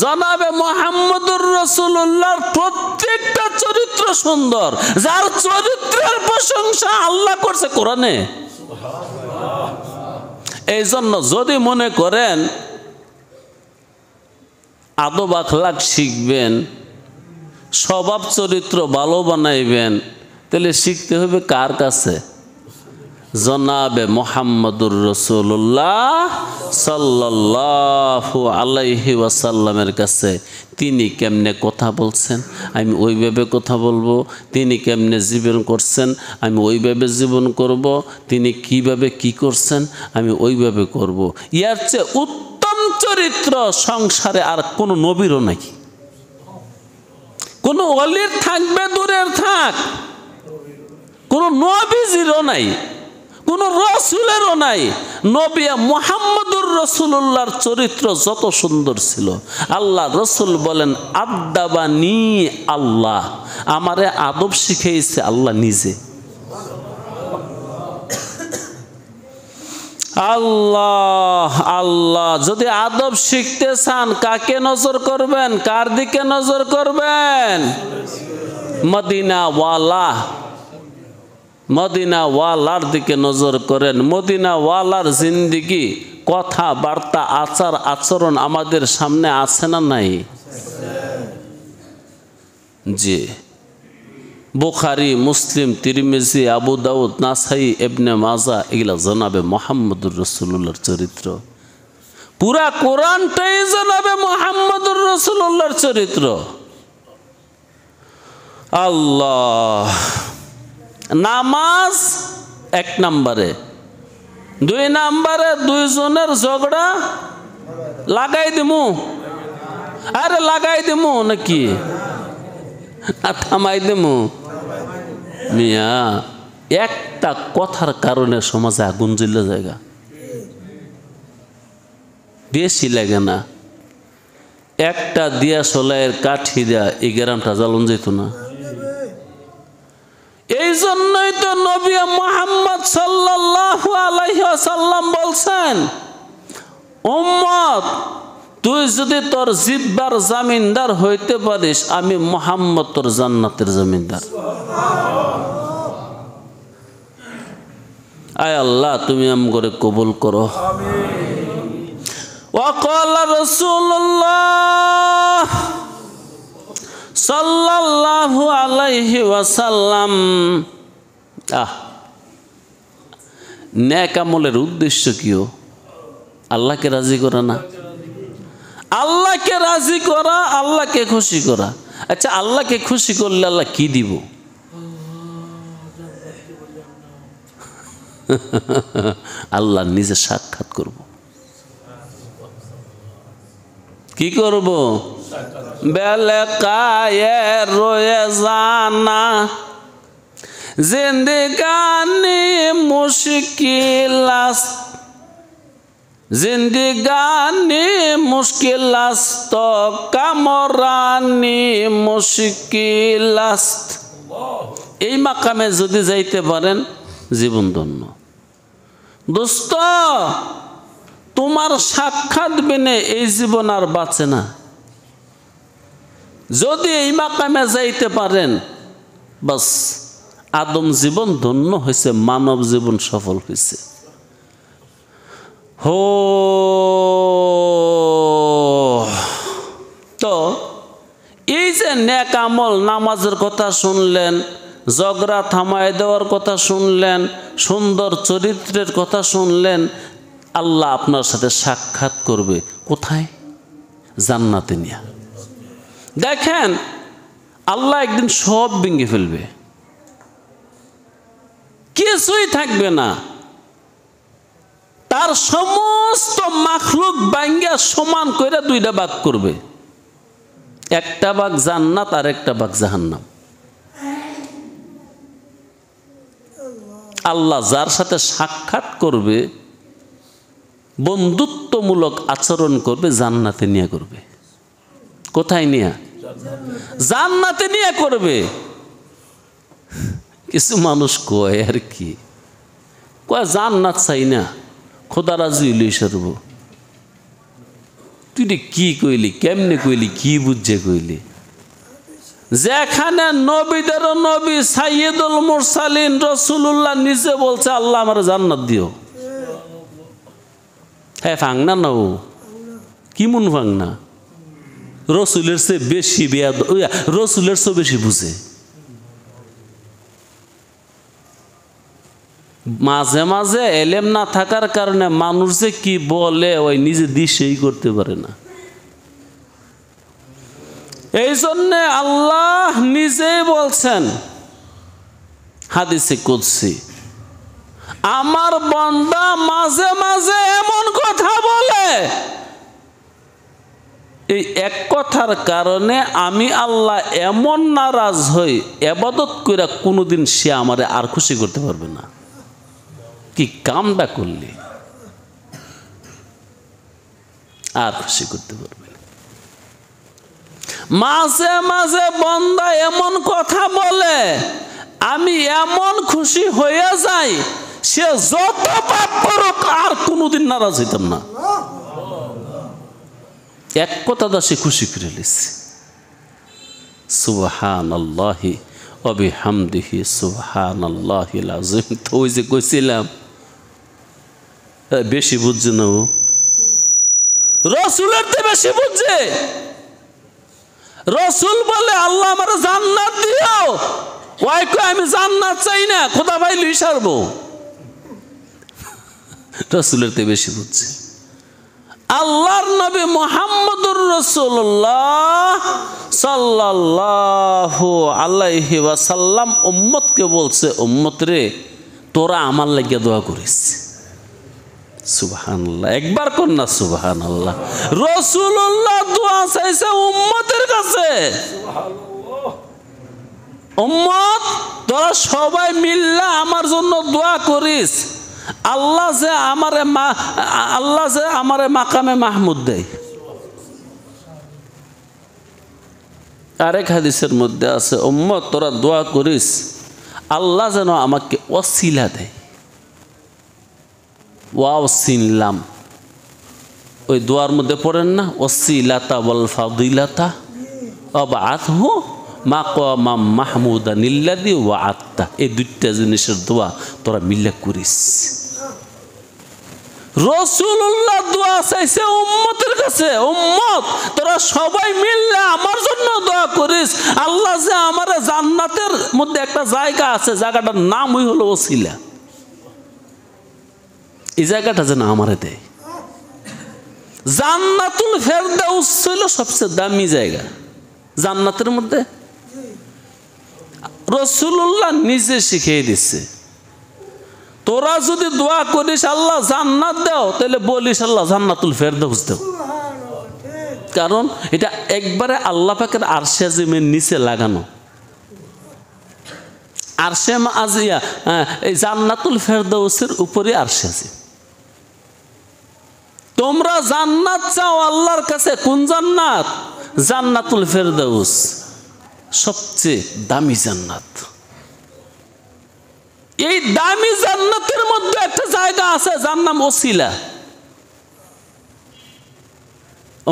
জনাবে মুহাম্মদুর রাসূলুল্লাহর প্রত্যেকটা চরিত্র সুন্দর, যার চরিত্রের প্রশংসা আল্লাহ করছে কোরআনে। এই জন্য যদি মনে করেন আদব আখলাক শিখবেন, স্বভাব চরিত্র ভালো বানাইবেন, তাহলে শিখতে হবে কার কাছে? জনাবে মুহাম্মদুর রাসূলুল্লাহ সাল্লাল্লাহু আলাইহি ওয়াসাল্লামের কাছে। তিনি কেমনে কথা বলছেন, আমি ওইভাবে কথা বলবো। তিনি কেমনে জীবন করছেন, আমি ওইভাবে জীবন করব। তিনি কিভাবে কি করছেন, আমি ওইভাবে করব। ইয়ার চেয়ে উত্তম চরিত্র সংসারে আর কোনো নবীরও নাই, কোনো ওলির থাকবে দূরের থাক, কোনো নবীজিরও নাই, কোনো রসুলেরও নাই। নবী মুহাম্মদুর রাসূলুল্লাহর চরিত্র যত সুন্দর ছিল, আল্লাহ রসুল বলেন আদাবানি আল্লাহ, আমারে আদব শিখিয়েছে আল্লাহ নিজে। আল্লাহ আল্লাহ। যদি আদব শিখতে চান, কাকে নজর করবেন, কার দিকে নজর করবেন? মদিনাওয়ালা, মদিনাওয়ালার দিকে নজর করেন। মদিনাওয়ালার জিন্দিগি, কথাবার্তা, আচার আচরণ আমাদের সামনে আছে না নাই? জি। বুখারী, মুসলিম, তিরমিজি, আবু দাউদ, নাসাই, ইবনে মাজাহ, এগুলা জনাবে মুহাম্মদুর রাসূলুল্লাহর চরিত্র। পুরা কোরআনটাই জনাবে মুহাম্মদুর রাসূলুল্লাহর চরিত্র। আল্লাহ। নামাজ 1 নম্বরে, 2 নম্বরে দুইজনের ঝগড়া লাগাই দিমু। আরে লাগাই দিমু নাকি থামাই দিমু? মিয়া, একটা কথার কারণে সমাজে আগুন জ্বলে জায়গা বেশি লাগে না। একটা দিয়া সলাইয়ের কাঠি দেয়া এই গ্রামটা জ্বালন যেত না। এই জন্যই তো নবী মুহাম্মদ সাল্লাল্লাহু আলাইহি ওয়াসাল্লাম বলছেন, উম্মত তুই যদি তোর জিব্বার জামিনদার হইতে পারিস, আমি মুহাম্মদ তোর জান্নাতের জামিনদার। আয় আল্লাহ, তুমি আমগরে কবুল করো। ওয়াকালা রাসূলুল্লাহ সাল্লাল্লাহু আলাইহি ওয়াসাল্লাম। নেক আমলের উদ্দেশ্য কিও? আল্লাহকে রাজি করা না? আল্লাহকে রাজি করা, আল্লাহকে খুশি করা। আচ্ছা, আল্লাহকে খুশি করলে আল্লাহ কি দিব? আল্লাহ নিজে সাক্ষাৎ করব। কি করব? বেলকায়ে রয়ে জানা জিন্দিগানি মুশকিল আছে, জিন্দিগানি মুশকিল আছে কামরানি মুশকিল আছে। এই মাকামে যদি যাইতে পারেন জীবন ধন্য। দোস্ত, তোমার সাক্ষাৎ বিনে এই জীবন আর বাঁচে না। যদি এই মাকামে যাইতে পারেন, বাস আদম জীবন ধন্য হয়েছে, মানব জীবন সফল হয়েছে। তো এই যে নেক আমল, নামাজের কথা শুনলেন, ঝগড়া থামায় দেওয়ার কথা শুনলেন, সুন্দর চরিত্রের কথা শুনলেন, আল্লাহ আপনার সাথে সাক্ষাৎ করবে কোথায়? জান্নাতে নিয়ে। দেখেন, আল্লাহ একদিন সব ভেঙে ফেলবে, কিছুই থাকবে না। তার সমস্ত মাখলুক ভাঙ্গা সমান করে দুইটা ভাগ করবে, একটা ভাগ জান্নাত আর একটা ভাগ জাহান্নাম। আল্লাহ যার সাথে সাক্ষাৎ করবে, বন্ধুত্বমূলক আচরণ করবে, জান্নাতে নিয়ে করবে। কোথায় নিয়ে? জান্নাতে নিয়ে করবে। কিছু মানুষ কয় আর কি, কয় জান্নাত চাই না, খোদা রাজি হইলে সরব। তুই কি কইলি, কেমনে কইলি, কি বুঝছে কইলি? যেখানে নবীদের নবী সাইয়্যিদুল মুরসালিন রাসূলুল্লাহ নিজে বলছে আল্লাহ আমার জান্নাত দিও। হ্যাঁ, ফাংনা না, ও কি মন ফাংনা? রসুলের চেয়ে বেশি রসুলের চেয়ে বেশি বুঝে। মাঝে মাঝে এলেম না থাকার কারণে মানুষ যে কি বলে ওই নিজে দিশেই করতে পারে না। এই জন্যে আল্লাহ নিজেই বলছেন হাদিসে কুদসি, আমার বান্দা মাঝে মাঝে এমন কথা বলে, এই এক কথার কারণে আমি আল্লাহ এমন নারাজ হই, ইবাদত কইরা কোনোদিন সে আমারে আর খুশি করতে পারবে না। কি কামটা করলি, আর খুশি করতে পারবে না। মাঝে মাঝে বান্দা এমন কথা বলে, আমি এমন খুশি হয়ে যাই, সে যত পাপ করুক আর কোনোদিন নারাজ হইতাম না। এক কথাটা সে খুশি করে লিছে। সুবহানাল্লাহি ওয়া বিহামদিহি সুবহানাল্লাহিল আযীম। তো ওই যে কইছিলাম বেশি বুঝছে না, ও রসুলের তো বেশি বুঝছে। রসুল বলে আল্লাহ আমার জান্নাত দিও, ওই কই আমি জান্নাত চাই না, খোদা ভাই লই সারবো। রসুলের তো বেশি বুঝছে। আল্লাহর নবী মুহাম্মদুর রাসূলুল্লাহ সাল্লাল্লাহু আলাইহি ওয়াসাল্লাম উম্মতকে বলছে, উম্মত রে তোরা আমার লাগিয়া দোয়া করিস। সুবহানাল্লাহ, একবার কর না সুবহানাল্লাহ। রাসূলুল্লাহ দোয়া চাইছে উম্মতের কাছে, উম্মত তোরা সবাই মিল্লা আমার জন্য দোয়া করিস, আল্লাহ যে আমারে মাকামে মাহমুদ দেয়। আরেক হাদিসের মধ্যে আছে, উম্মত তোরা দোয়া করিস আল্লাহ যেন আমাকে ওসিলা দেয়। ওয়াও সিনলাম, ওই দোয়ার মধ্যে পড়েন না, ওসিলাতা ওয়াল ফাদিলাতা আবআথহু মাকামাম মাহমুদানিল্লাযী ওয়া'আদতা। এই দুইটা জিনিসের দোয়া তোরা মিল্লা করিস। রাসূলুল্লাহ দোয়া চাইছে উম্মতের কাছে, উম্মত তোরা সবাই মিললে আমার জন্য দোয়া করিস, আল্লাহ যে আমারে জান্নাতের মধ্যে একটা জায়গা আছে, জায়গাটার নামই হলো ওসিলা, এই জায়গাটা যেন আমারে দেয়। জান্নাতুল ফেরদাউস ছিল সবচেয়ে দামি জায়গা জান্নাতের মধ্যে। রাসূলুল্লাহ নিজে শিখিয়ে দিচ্ছে, তোরা যদি দোয়া করিস আল্লাহ জান্নাত দাও, তাহলে বলিস আল্লাহ জান্নাতুল ফেরদাউস দাও। কারণ এটা একবারে আল্লাহ পাকের আরশে আজিমের নিচে লাগানো। আরশে আজিয়া এই জান্নাতুল ফেরদাউসের উপরে আরশে আজিম। তোমরা জান্নাত চাও আল্লাহর কাছে, কোন জান্নাত? জান্নাতুল ফেরদাউস, সবচেয়ে দামি জান্নাত। এই দামি জান্নাতের মধ্যে একটা জায়গা আছে যার নাম ওসিলা।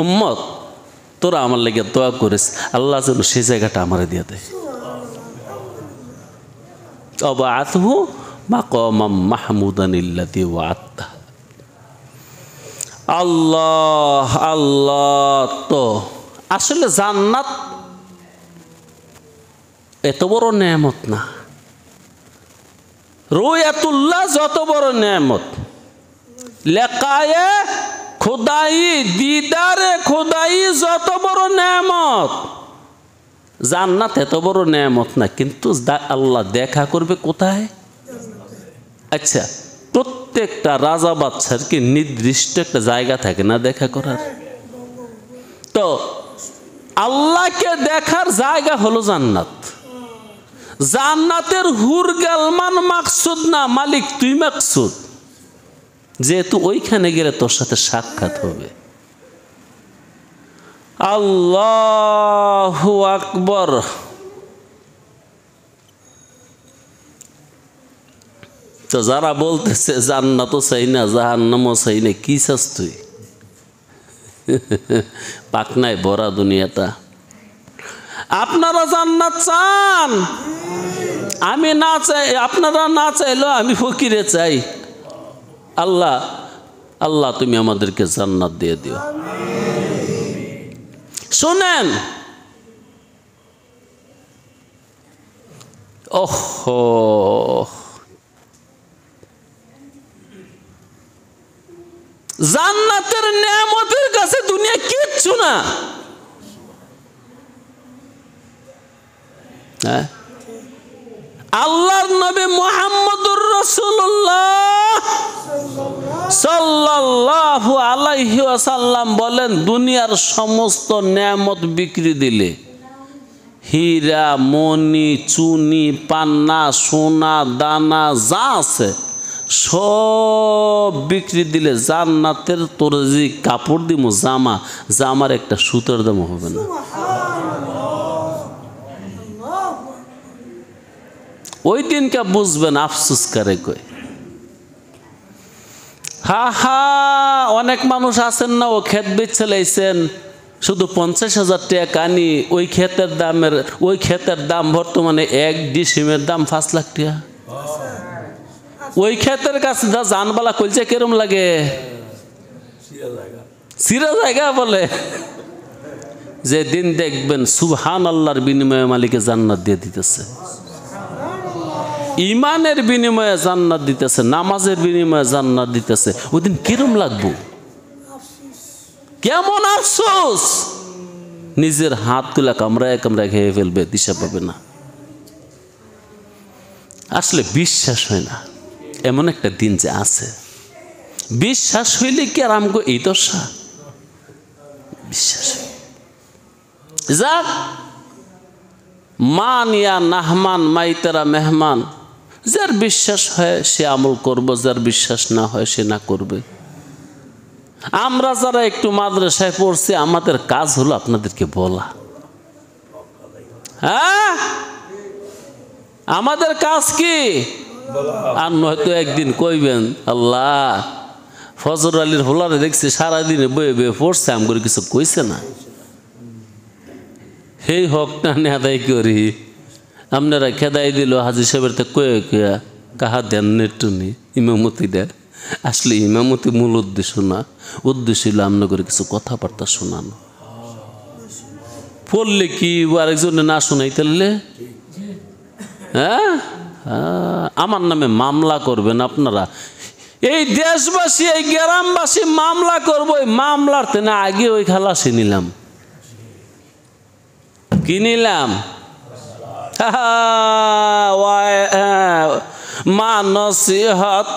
উম্মত, তোরা আমার লেগে দোয়া করিস আল্লাহ যেন সেই জায়গাটা আমারে দিয়ে দেয়। অবাআতহু মাকামাম মাহমুদান আল্লাযী ওয়া'আদতা। আল্লাহ আল্লাহ, তো আসলে জান্নাত এত বড় নেয়ামত না। রুয়াতুল্লাহ যত বড় নেয়ামত, লেকায়ে খোদাই, দিদারে খোদাই যত বড় নেয়ামত, জান্নাত এত বড় নেয়ামত না। কিন্তু আল্লাহ দেখা করবে কোথায়? আচ্ছা, প্রত্যেকটা রাজা বাদশার কি নির্দিষ্ট একটা জায়গা থাকে না দেখা করার? তো আল্লাহকে দেখার জায়গা হলো জান্নাত। জান্নাতের হুর গালমান মাকসুদ না, মালিক তুই মাকসুদ। যেহেতু ওইখানে গেলে তোর সাথে সাক্ষাৎ হবে। আল্লাহু আকবার। তো যারা বলতেছে জান্নাতও চাই না জাহান্নামও চাই না, কি চাস তুই? পাকনায় ভরা দুনিয়াটা। আপনারা জান্নাত চান, আমি না চাই, আপনারা না চাইলেও আমি ফকিরে চাই। আল্লাহ আল্লাহ তুমি আমাদেরকে জান্নাত দিয়ে দিও। শোনেন, ওহো, জান্নাতের নেয়ামতের কাছে দুনিয়া কিচ্ছু না। হ্যাঁ, আল্লাহর নবী মুহাম্মদুর রাসূলুল্লাহ সাল্লাল্লাহু আলাইহি ওয়াসাল্লাম বলেন, দুনিয়ার সমস্ত নেয়ামত বিক্রি দিলে, হীরা মণি চুনি পান্না সোনা দানা যা আছে সব বিক্রি দিলে জান্নাতের তোর যে কাপড় দিব জামা, জামার একটা সুতোর দাম হবে না। ওই দিনকে বুঝবেন আফসোস করে কই। হা হা, অনেক মানুষ আছেন না, ও ক্ষেত বেচে লাইছেন, শুধু 50,000 টাকা আনি ওই ক্ষেতের দামের, ওই ক্ষেতের দাম বর্তমানে এক ডিসিমের দাম 5 লাখ টাকা। ওই ক্ষেতের কাছে যা জানবালা কইছে কেরম লাগে, সিরা জায়গা বলে। যে দিন দেখবেন সুবহানাল্লাহর বিনিময়ে মালিকে জান্নাত দিয়ে দিতেছে, ইমানের বিনিময়ে জান্নাত দিতেছে, নামাজের বিনিময়ে জান্নাত দিতেছে, ওই দিন কিরম লাগবো, কেমন আফসোস। নিজের হাত তুলে কামড়ায় কামড়ায় খেয়ে ফেলবে, দিশা পাবে না। আসলে বিশ্বাস হয় না এমন একটা দিন যে আছে। বিশ্বাস হইলে কি আর আমগো এই দশা? বিশ্বাস যাক, মান ইয়া নাহমান মাইতারা মেহমান। যার বিশ্বাস হয় সে আমল করবে, যার বিশ্বাস না হয় সে না করবে। আমরা যারা একটু মাদ্রাসায় পড়ছি, আমাদের কাজ হলো আপনাদেরকে বলা। হ্যাঁ, আমাদের কাজ কি? আর নয়তো একদিন কইবেন, আল্লাহ ফজর আলীর হোলারে দেখছি সারাদিনে বয়ে বয়ে পড়ছে, আম করে কিছু কইছে না। সেই হকটা নিয়ে আদায় করি, আপনারা খেদাই দিল হাজি সাহেবের তে কয়ে কয়া কাহা দেন নেটুনি ইমামতি দেয়। আসলে ইমামতি মূল উদ্দেশ্য না, উদ্দেশ্য হলো আপনাদের কিছু কথাবার্তা শোনানো। পড়লে কি আরেকজনে না শোনাই তাহলে? হ্যাঁ, আমার নামে মামলা করবেন আপনারা। এই দেশবাসী, এই গ্রামবাসী মামলা করবো। ওই মামলার তেনা আগে ওই খালাসি নিলাম, কি নিলাম? মানসিহত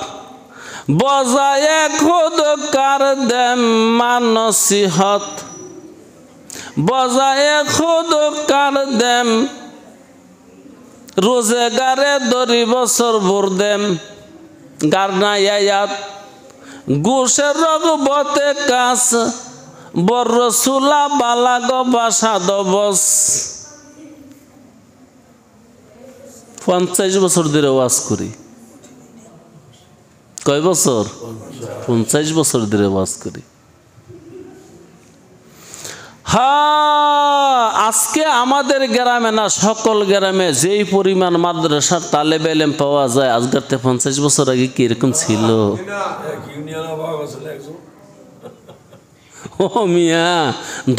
বজায় খুদ কার দেম, মানসিহত বজায় খুদ কার দেম রোজগারে দরি বছর ভোর দেম গার্নায়াত গোসের রগবতে কাছ বর্র সুলা বালাগ বাসা দবস 50 বছর ধরে ওয়াজ করি। কয় বছর? 50 বছর ধরে ওয়াজ করি। আজকে আমাদের গ্রামে না সকল গ্রামে যেই পরিমাণ মাদ্রাসার তালেবে ইলম পাওয়া যায় আজকের 50 বছর আগে কি এরকম ছিল? ও মিয়া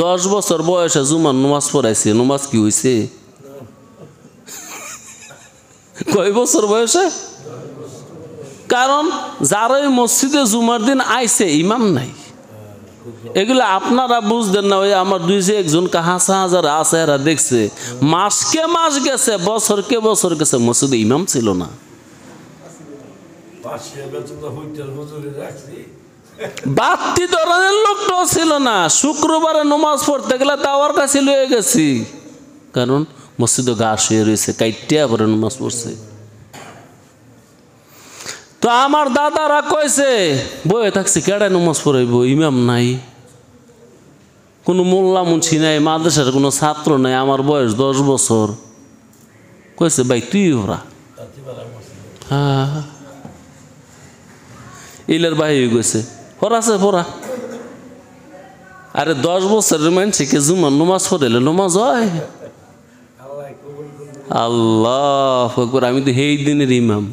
10 বছর বয়সে জুমার নামাজ পড়াইছে, নামাজ কি হয়েছে? কয় বছর বয়সে? কারণ যারা ওই মসজিদে জুমার দিন আইছে ইমাম নাই। এগুলো আপনারা বুঝতেন না। ওই আমার 201 জন কাহাসা যারা আছে এরা দেখছে মাসকে মাস গেছে, বছরকে বছর গেছে, মসজিদে ইমাম ছিল না। বাড়তি ধরনের লোকটাও ছিল না। শুক্রবারে নমাজ পড়তে গেলে তাওয়ার কাছে লয়ে গেছি, কারণ মসজিদে ঘাস হয়ে রয়েছে, কাইটিয়া পরে নমাজ পড়ছে। তো আমার দাদারা কইছে বয়ে থাকছে কেডায় নমাজ পড়াইব, ইমাম নাই, কোনো মোল্লা মুন্সি নাই, মাদ্রাসার কোনো ছাত্র নাই, আমার বয়স 10 বছর। কইছে ভাই তুই ওরা ইলের বাহি হয়ে গেছে, পড়াছে পড়া। আরে 10 বছরের মানুষকে জুমার নমাজ পড়াইলে নমাজ হয়? আল্লাহ আকবার, আমি তো সেই দিনের ইমাম।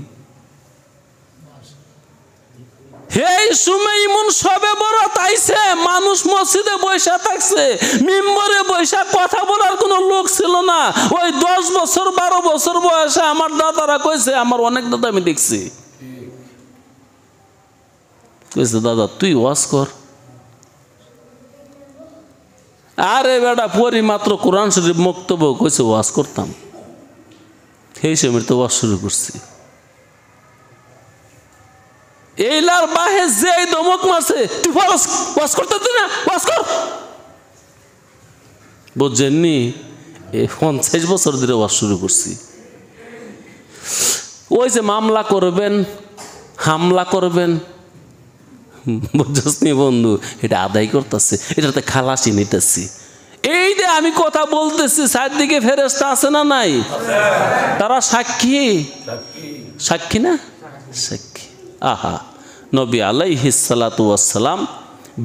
এই সময় ইমন সবে বরাত আইছে, মানুষ মসজিদে বৈশা থাকছে, মিম্বরে বৈশা কথা বলার কোনো লোক ছিল না। ওই 10 বছর 12 বছর বয়সে আমার দাদারা কইছে, আমার অনেক দাদা আমি দেখছি, কইছে দাদা তুই ওয়াজ কর। আরে বেটা পরি মাত্র কোরআন শরীফ বক্তব্য কইছে ওয়াজ করতাম। সেই সময় তো ওয়াজ শুরু করছি। এইলার বাহে যে দমক মারছে, তুই ওয়াজ করতে তুই না, ওয়াজ কর। বুঝছেননি? 50 বছর ধরে ওয়াজ শুরু করছি। ওই যে মামলা করবেন, হামলা করবেন, বুঝছিস নি বন্ধু, এটা আদায় করতেছে, এটাতে খালাসি নিতেছি। এই যে আমি কথা বলতেছি, চারদিকে ফেরেশতা আছে না নাই? তারা সাক্ষী, সাক্ষী না? সাক্ষী। আহা, নবী আলাইহিস সালাতু ওয়াস সালাম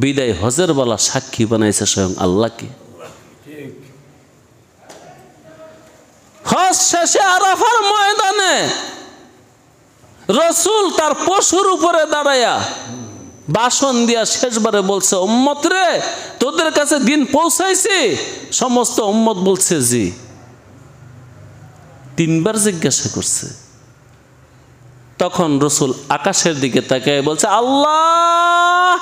বিদায় হজের বেলা সাক্ষী বানাইছে স্বয়ং আল্লাহকে। হজ শেষে আরাফার ময়দানে রাসূল তার পশুর উপরে দাঁড়ায়া ভাষণ দিয়া শেষবারে বলছে, উম্মত রে তোদের কাছে দিন পৌঁছাইছে? সমস্ত উম্মত বলছে জি। 3 বার জিজ্ঞাসা করছে। তখন রাসূল আকাশের দিকে তাকিয়ে বলছে, আল্লাহ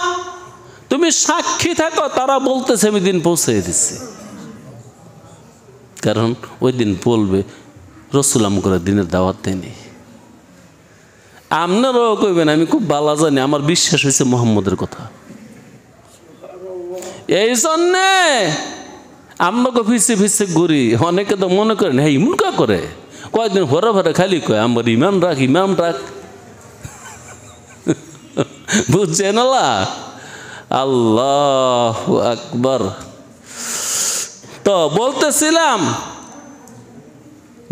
তুমি সাক্ষী থাকো, তারা বলতেছে আমি দিন পৌঁছে দিচ্ছি। কারণ ওই দিন বলবে রাসূল আমগরে দিনের দাওয়াত দেয়নি। আপনারাও কইবেন আমি খুব ভালো জানি, আমার বিশ্বাস হয়েছে মুহাম্মদের কথা। এই জন্যে আমাকে ফিসে ফিসে ঘুরি। অনেকে তো মনে করেন হ্যাঁ ইমন কা করে, কয়েকদিন ভরে ভরে খালি কয় আমার ইমাম রাখ, ইমাম রাখ। বুঝছেন? আল্লাহু আকবার। তো বলতেছিলাম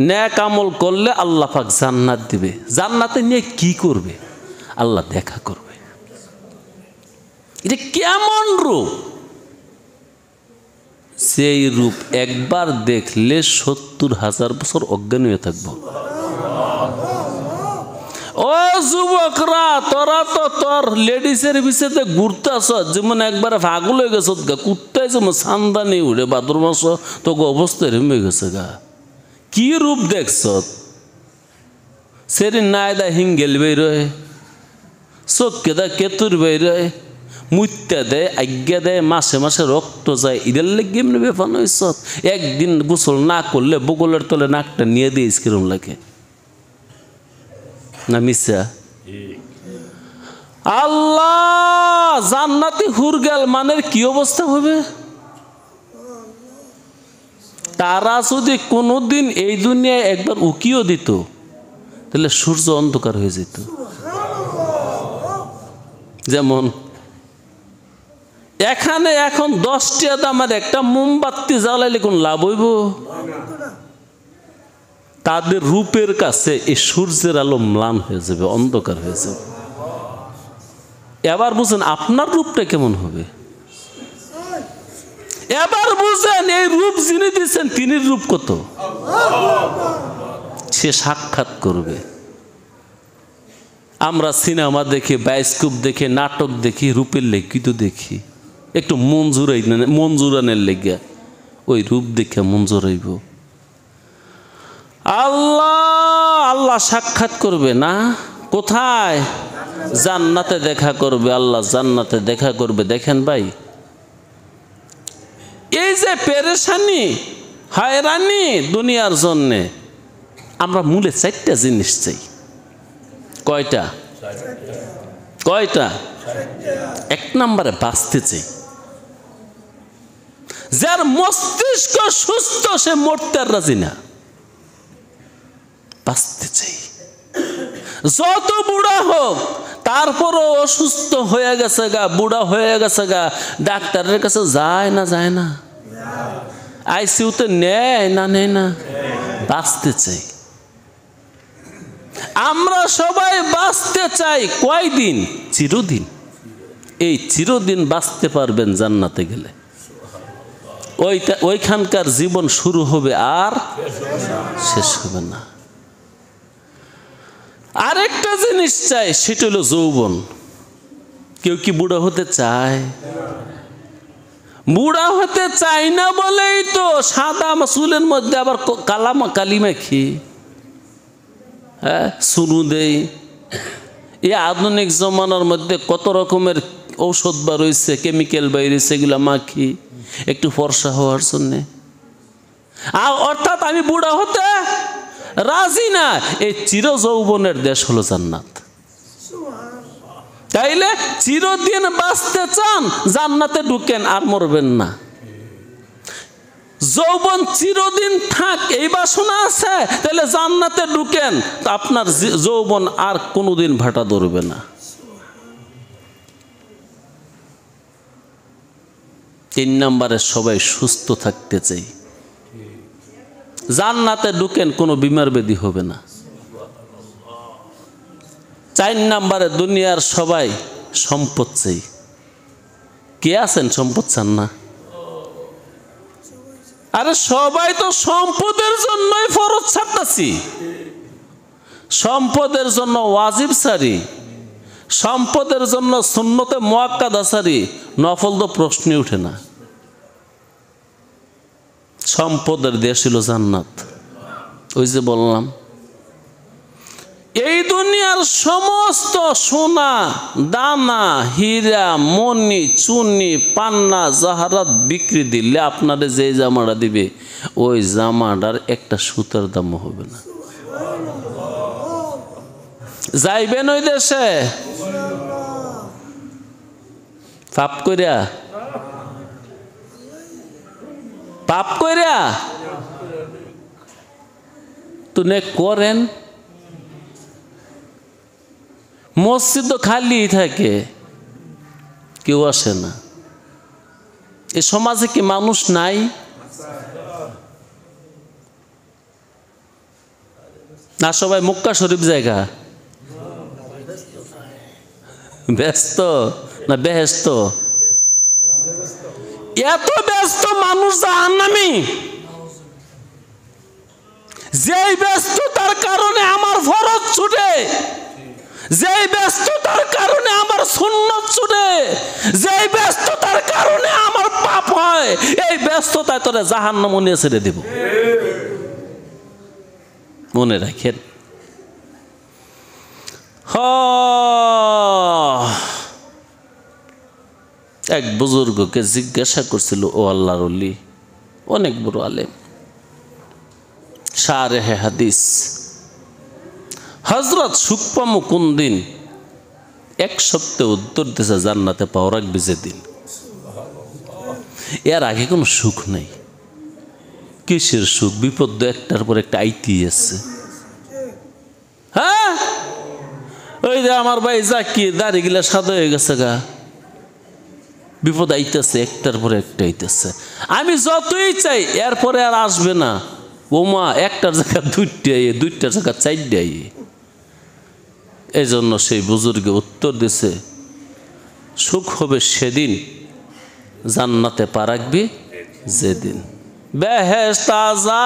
নেক আমল করলে আল্লাহ পাক জান্নাত দিবে। জান্নাতে নিয়ে কি করবে? আল্লাহ দেখা করবে। এটা কেমন রূপ? সেই রূপ একবার দেখলে 70,000 বছর অজ্ঞান হয়ে থাকবো। ও যুবকরা, তোরা তো তোর লেডিসের বিষয়তে ঘুরতে আস, যেমন একবার পাগল হয়ে গেছ গা, কুত্তায় যেমন সান্দানি উড়ে ভাদ্র মাস তোকে অবস্থা হেমে গেছে গা। কি রূপ দেখছ? সেরি নায়দা হিঙ্গেল বেরোয়, চোখকে দা কেতুর বেরোয়, মুত্যা দেয়, আজ্ঞা দেয়, মাসে মাসে রক্ত যায়। ইদের লেগে এমনি বেফান হয়েছ। একদিন গোসল না করলে বগলের তলে নাকটা নিয়ে দিয়েছ কিরম লাগে না? মিশা আল্লাহ জান্নাতি হুর গেল মানের কি অবস্থা হবে? তারা যদি কোনোদিন এই দুনিয়ায় একবার উকিও দিত তাহলে সূর্য অন্ধকার হয়ে যেত। যেমন এখানে এখন 10 টাকা দামের একটা মোমবাতি জ্বালাইলে কোন লাভ হইব? তাদের রূপের কাছে এই সূর্যের আলো ম্লান হয়ে যাবে, অন্ধকার হয়ে যাবে। এবার বুঝেন আপনার রূপটা কেমন হবে। এবার বুঝেন এই রূপ যিনি দিচ্ছেন তিনি রূপ কত, সে সাক্ষাৎ করবে। আমরা সিনেমা দেখি, বায়োস্কোপ দেখি, নাটক দেখি, রূপের লেগে তো দেখি, একটু মন জুরানের লেগে ওই রূপ দেখে মন জুরাইব। আল্লাহ সাক্ষাৎ করবে না, কোথায়? জান্নাতে দেখা করবে। আল্লাহ জান্নাতে দেখা করবে। দেখেন ভাই, এই যে পেরেশানি হয়রানি দুনিয়ার জন্যে, আমরা মূলে 4টা জিনিস চাই। কয়টা? 1 নম্বরে বাঁচতে চাই। যার মস্তিষ্ক সুস্থ সে মরতে রাজি না, বাঁচতে চাই। যত বুড়া হোক তারপরও অসুস্থ হয়ে গেছে গা, বুড়া হয়ে গেছে গা, ডাক্তারের কাছে যায় না, আইসিইউতে নেয় না, বাঁচতে চাই। আমরা সবাই বাঁচতে চাই। কয়দিন? চিরদিন। এই চিরদিন বাঁচতে পারবেন জান্নাতে গেলে। ওইখানকার জীবন শুরু হবে আর শেষ হবে না। আরেকটা জিনিস চাই, সেটা হলো যৌবন। কেউ কি বুড়া হতে চায়? বুড়া হতে চাই না বলেই তো সাদা চুলের মধ্যে আবার কালি মাখি, হ্যাঁ, সুনু দেই। এই আধুনিক জমানার মধ্যে কত রকমের ঔষধ বার হয়েছে, কেমিক্যাল বাইরেছে, এগুলা মাখি একটু ফর্সা হওয়ার জন্যে। অর্থাৎ আমি বুড়া হতে রাজি না। এই চির যৌবনের দেশ হলো জান্নাত। তাইলে চিরদিন বাঁচতে চান, জান্নাতে ঢুকেন, আর মরবেন না। যৌবন চিরদিন থাক এই বাসনা আছে, তাহলে জান্নাতে ঢুকেন, আপনার যৌবন আর কোনোদিন ভাটা ধরবে না। 3 নম্বরে সবাই সুস্থ থাকতে চাই। জান্নাতে ঢুকেন, কোনো বিমার ব্যাধি হবে না। 4 নম্বরে দুনিয়ার সবাই সম্পদ চাই। কে আছেন সম্পদ চান না? আরে সবাই তো সম্পদের জন্যই ফরজ ছাড়তাছি, সম্পদের জন্য ওয়াজিব সারি, সম্পদের জন্য সুন্নতে মুআক্কাদা সারি, নফল তো প্রশ্নই উঠে না। সম্পদের দেশ হলো জান্নাত। ওই যে বললাম, এই দুনিয়ার সমস্ত সোনা দানা হীরা মণি চুনি পান্না জাহারাত বিক্রি দিলে আপনাদের যে জামাটা দিবে ওই জামাটার একটা সুতার দামও হবে না। যাইবেন ওই দেশে পাপ কইরা তুনে করেন। মসজিদ তো খালি থাকে, কেউ আসে না। এই সমাজে কি মানুষ নাই? না সবাই মক্কা শরীফ জায়গা ব্যস্ত না বেহেস্ত? এত ব্যস্ত মানুষ জাহান্নামী। যেই ব্যস্ততার কারণে আমার ফরজ ছুটে, যেই ব্যস্ততার কারণে আমার সুন্নত ছুটে, যেই ব্যস্ততার কারণে আমার পাপ হয়, এই ব্যস্ততায় তোরা জাহান্নামে নিয়ে ছেড়ে দেব। মনে রাখেন। এক বুজুর্গকে জিজ্ঞাসা করছিল, ও আল্লাহর ওলি, অনেক বড় আলেম, শারেহে হাদিস, হযরত সুখ পামু কোন দিন? 1 সপ্তাহ উত্তর দিয়েছে, জান্নাতে পাও রাখবি যেদিন। এর আগে কোনো সুখ নেই। কিসের সুখ? বিপদ একটার পর একটা আইতেই আছে। হ্যাঁ, ওই যে আমার ভাই জাকির দাড়িগুলা সাদা হয়ে গেছে গা, বিপদ আইতেছে একটার পরে একটা আইতেছে। আমি যতই চাই এরপরে আর আসবে না। ওমা একটার জায়গা দুইটাই, দুইটার জায়গা চারটাই। এই জন্য সেই বুজুর্গে উত্তর দিছে, সুখ হবে সেদিন, জান্নাতে পা রাখবি যেদিন। বেহেশত আজা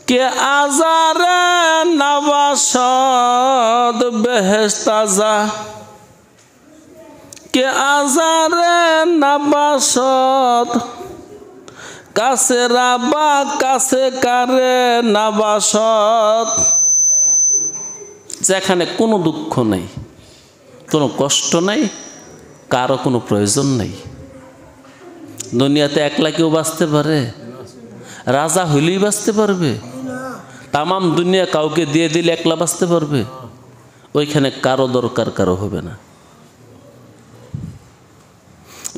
কে আজারে নবাসদ, বেহেশত আজা কে আজারে নবাসদ, কাছে রাবা কাছে কারে নবাসদ। যেখানে কোনো দুঃখ নেই, কোনো কষ্ট নেই, কারো কোনো প্রয়োজন নেই। দুনিয়াতে একলা কেউ বাঁচতে পারে? রাজা হইলেই বাঁচতে পারবে? তামাম দুনিয়া কাউকে দিয়ে দিলে একলা বাঁচতে পারবে? ওইখানে কারো দরকার কারো হবে না।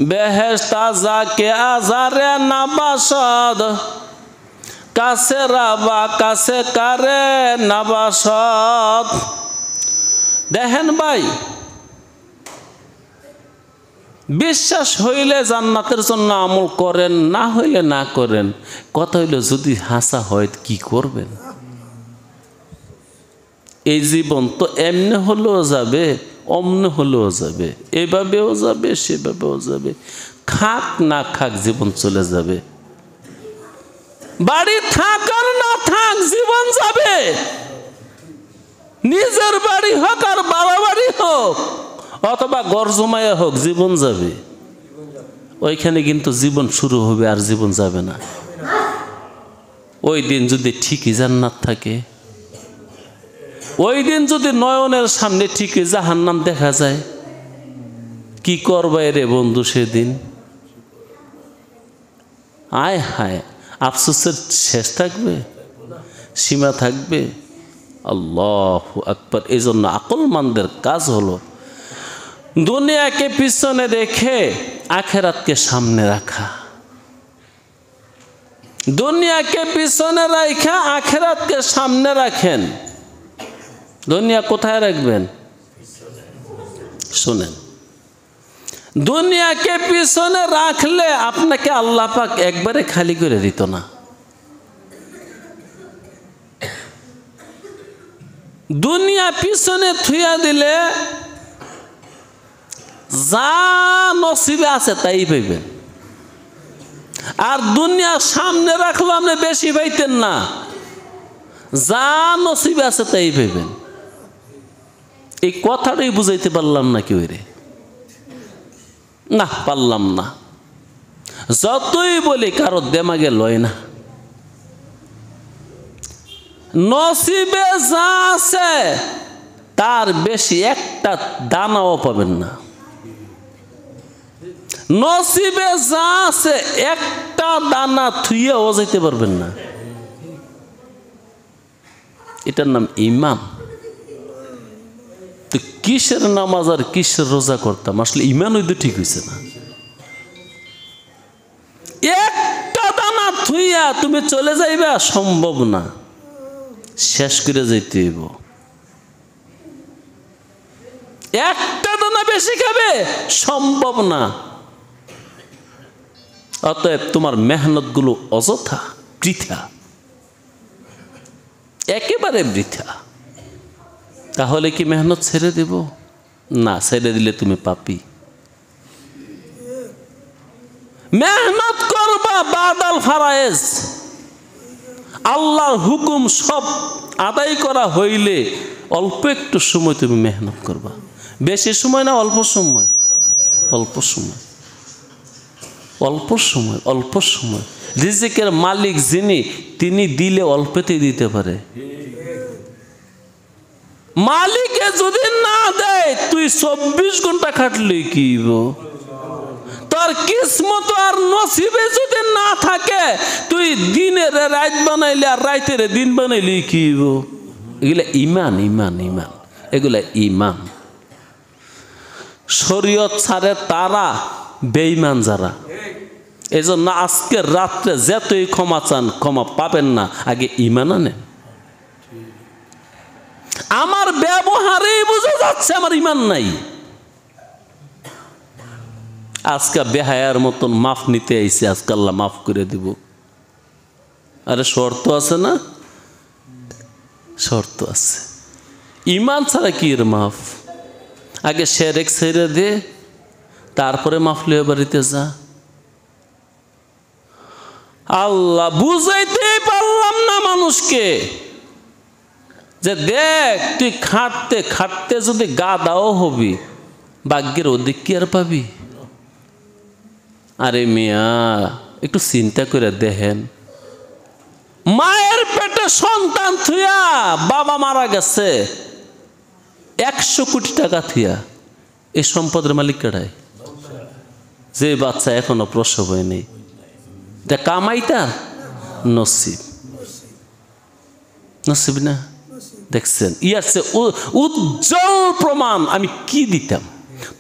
বেহেশত আজা কে আজারে নবাসদ, কাছে রাবা কাছে কারে নবাসদ। দেখেন ভাই, বিশ্বাস হইলে জান্নাতের জন্য আমল করেন, না হইলে না করেন। কথা হইলে যদি হাসা হয় কি করবেন? এই জীবন তো এমনি হলেও যাবে, অমনে হলেও যাবে, এভাবেও যাবে, সেভাবেও যাবে। খাক না খাক জীবন চলে যাবে। বাড়ি থাক আর না থাক জীবন যাবে। নিজের বাড়ি হোক আর বাবা বাড়ি হোক, অথবা ঘর জমায়া হোক, জীবন যাবে। ওইখানে কিন্তু জীবন শুরু হবে আর জীবন যাবে না। ওই দিন যদি ঠিকই জান্নাত থাকে, ওই দিন যদি নয়নের সামনে ঠিকই জাহান্নাম দেখা যায়, কি করবে রে বন্ধু সেদিন? আয় হায়, আফসোসের শেষ থাকবে, সীমা থাকবে। আল্লাহু আকবার। এই জন্য আকলমানদের কাজ হলো দুনিয়াকে পিছনে রেখে আখেরাতকে সামনে রাখা। দুনিয়াকে পিছনে রাখা আখেরাতকে সামনে রাখেন। দুনিয়া কোথায় রাখবেন? শুনেন, দুনিয়াকে পিছনে রাখলে আপনাকে আল্লাহ পাক একবারে খালি করে দিত না। দুনিয়া পিছনে থুইয়া দিলে যা নসিবে আছে তাই পাইবেন। আর দুনিয়া সামনে রাখলে আপনি বেশি পাইতেন না, যা নসিবে আছে তাই পাইবেন। এই কথাটাই বুঝাইতে পারলাম না কেউ রে, না পারলাম না। যতই বলি কারো দেমাগে লয় না। নসিবে যা আছে তার বেশি একটা দানাও পাবেন না। নসিবে যা আছে একটা দানা থুইয়াও যাইতে পারবেন না। এটার নাম ঈমান। তো কিসের নামাজ আর কিসের রোজা করতাম? আসলে ঈমান ওই তো ঠিক হয়েছে না। একটা দানা থুইয়া তুমি চলে যাইবা সম্ভব না, শেষ করে যাইতে হইব। একটা দানা বেশি খাবে সম্ভব না। অতএব তোমার মেহনত গুলো অযথা, বৃথা, একেবারে বৃথা। তাহলে কি মেহনত ছেড়ে দেব? না, ছেড়ে দিলে তুমি পাপী। মেহনত করবা বাদাল ফারায়েজ। আল্লাহর হুকুম সব আদায় করা হইলে অল্প একটু সময় তুমি মেহনত করবা। বেশি সময় না, অল্প সময়, অল্প সময়, অল্প সময়, অল্প সময়। রিজিকের মালিক যিনি, তিনি দিলে অল্পতেই দিতে পারে। মালিকে যদি না দেয় তুই 24 ঘন্টা খাটলে কি তোর কিসমত আর নসিবে যদি না থাকে, তুই দিনের রাত বানাইলে আর রাইতের দিন বানাইলে কি এগুলা ঈমান, ঈমান, ঈমান, এগুলা ঈমান। শরীয়ত ছাড়ে তারা বেঈমান যারা, এই জন্য আজকে রাত্রে যতই ক্ষমা চান ক্ষমা পাবেন না, আগে ঈমান আনেন। আমার ব্যবহারেই বোঝা যাচ্ছে আমার ঈমান নাই। আজকে বেহায়ার মতন মাফ নিতে আইছে, আজকে আল্লাহ মাফ করে দিব। আরে শর্ত আছে না? শর্ত আছে। ঈমান ছাড়া কি এর মাফ? আগে শিরক ছেড়ে দে, তারপরে মাফ লিয়ে বাড়িতে যা। আল্লাহ বুঝাইতে পারলাম না মানুষকে যে দেখ তুই খাটতে খাটতে যদি গাদাও হবি, ভাগ্যের অধিক কি আর পাবি? আরে মিয়া একটু চিন্তা করে দেখেন, মায়ের পেটে সন্তান থুয়া বাবা মারা গেছে, 100 কোটি টাকা থুয়া, এই সম্পদের মালিক কেডায়? যে বাচ্চা এখনো প্রসব হয়নি, এটা কামাইতা নসিব, নসিব না? দেখছেন, ইয়ার চেয়ে উজ্জ্বল প্রমাণ আমি কি দিতাম?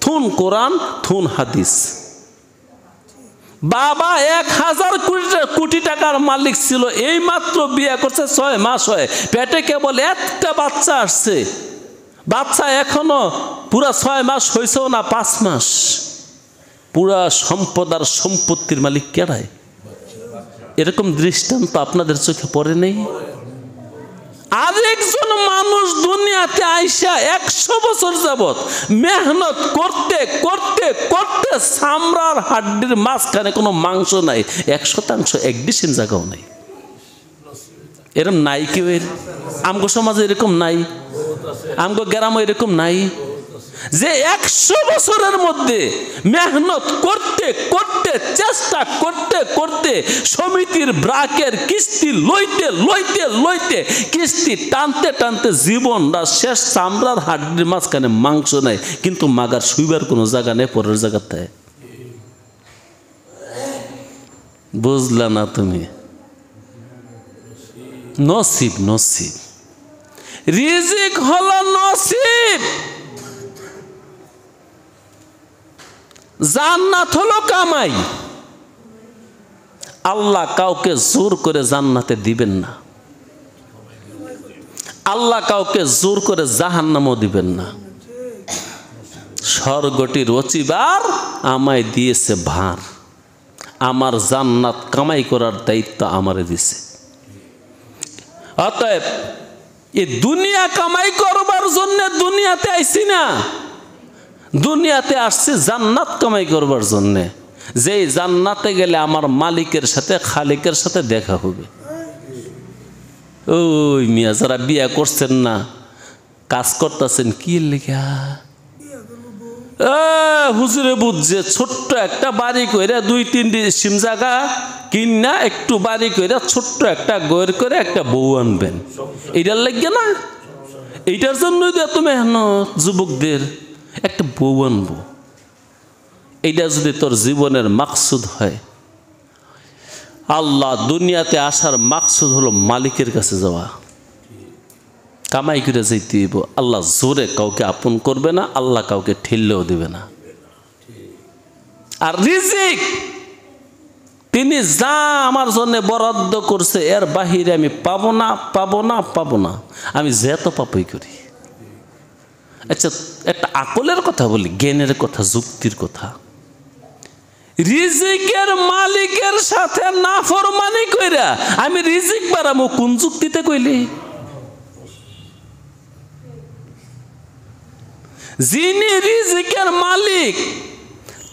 থুন কোরআন, থুন হাদিস। বাবা 1000 কোটি টাকার মালিক ছিল, এই মাত্র বিয়ে করছে, 6 মাস হয়, পেটে কেবল একটা বাচ্চা আসছে, বাচ্চা এখনো পুরা 6 মাস হয়েছেও না, 5 মাস। পুরা সম্পদ আর সম্পত্তির মালিক কেডায়? এরকম দৃষ্টান্ত আপনাদের চোখে পড়ে নেই? আরেকজন মানুষ দুনিয়াতে আইসা 100 বছর যাবত মেহনত করতে করতে করতে চামড়ার হাড্ডির মাঝখানে কোনো মাংস নাই, 1% 1 ডিসিম জায়গাও নাই। এরকম নাই কেউ? আমগো সমাজে এরকম নাই? আমগো গ্রামে এরকম নাই? যে 100 বছরের মধ্যে মেহনত করতে করতে চেষ্টা করতে করতে সমিতির ব্রাকের কিস্তি লইতে লইতে লইতে কিস্তি টানতে টানতে জীবনটা শেষ, চামড়ার হাড্ডির মাঝখানে মাংস নাই, কিন্তু মাগার শুইবার কোনো জায়গা নেই পরের জায়গাতে। বুঝলা না তুমি? নসিব, নসিব, রিজিক হলো নসিব, জান্নাত হলো কামাই। আল্লাহ কাউকে জোর করে জান্নাতে দিবেন না, আল্লাহ কাউকে জোর করে জাহান্নামও দিবেন না। স্বর্গটি রচিবার আমায় দিয়েছে ভার, আমার জান্নাত কামাই করার দায়িত্ব আমারে দিছে। অতএব এই দুনিয়া কামাই করবার জন্য দুনিয়াতে আইছি না, দুনিয়াতে আসছে জান্নাত কামাই করবার জন্যে। যেই জান্নাতে গেলে আমার মালিকের সাথে খালিকের সাথে দেখা হবে। ওই মিয়া যারা বিয়া করছেন না, কাজ করতেছেন কি লেখা? হুজুরে বুঝছে, ছোট্ট একটা বাড়ি কইরা 2-3 ডিসিম জায়গা কিনা একটু বাড়ি কইরা ছোট্ট একটা গয়ের করে একটা বউ আনবেন, এইটার লাগে না? এইটার জন্যই তো এত মেহনত যুবকদের, একটা বউ আনবো। এইটা যদি তোর জীবনের মাকসুদ হয়, আল্লাহ দুনিয়াতে আসার মাকসুদ হলো মালিকের কাছে যাওয়া, কামাই করে যাইতে দিব। আল্লাহ জোরে কাউকে আপন করবে না, আল্লাহ কাউকে ঠেললেও দিবে না। আর রিজিক তিনি যা আমার জন্য বরাদ্দ করছে, এর বাহিরে আমি পাবো না, পাবো না, পাবো না। আমি যেত পাপই করি। আচ্ছা, একটা আকলের কথা বলি, জ্ঞানের কথা, যুক্তির কথা। রিজিকের মালিকের সাথে নাফরমানি কইরা আমি রিজিক বাড়াবো কোন যুক্তিতে কইলি? যিনি রিজিকের মালিক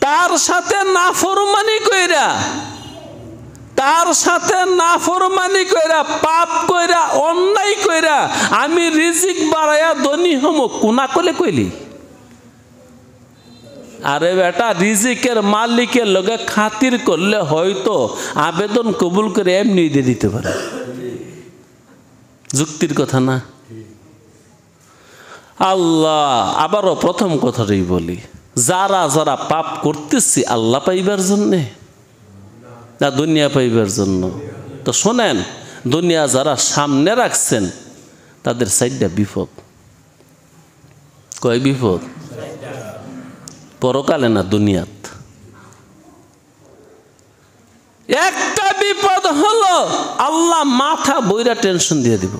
তার সাথে নাফরমানি কইরা, তার সাথে নাফরমানি কইরা, পাপ কইরা, অন্যায় কইরা আমি রিজিক বাড়াইয়া ধনী হমো কোনা কলে কইলি? আরে বেটা, রিজিকের মালিকের লগে খাতির করলে হয়তো আবেদন কবুল করে এমনি দিয়ে দিতে পারে। যুক্তির কথা না? আল্লাহ আবারও প্রথম কথাটাই বলি, যারা যারা পাপ করতেছি আল্লাহ পাইবার জন্যে না দুনিয়া পাইবার জন্য? তো শোনেন, দুনিয়া যারা সামনে রাখছেন তাদের 4টা বিপদ। কয় বিপদ? পরকালে না দুনিয়াত। মাথা বইরা টেনশন দিয়ে দিব।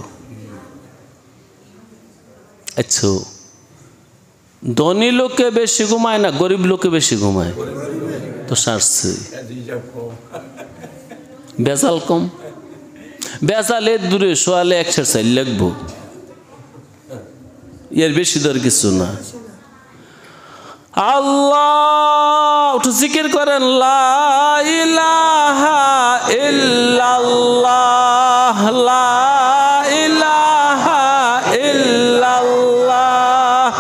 আচ্ছা, ধনী লোকে বেশি ঘুমায় না গরিব লোকে বেশি ঘুমায়? তো সারছে বেজাল কম। বেজালের দূরে শোয়ালে এক্সারসাইজ লাগবো, এর বেশি দর কিছু না। আল্লাহ একটু জিকির করেন, লা ইলাহা ইল্লাল্লাহ, লা ইলাহা ইল্লাল্লাহ,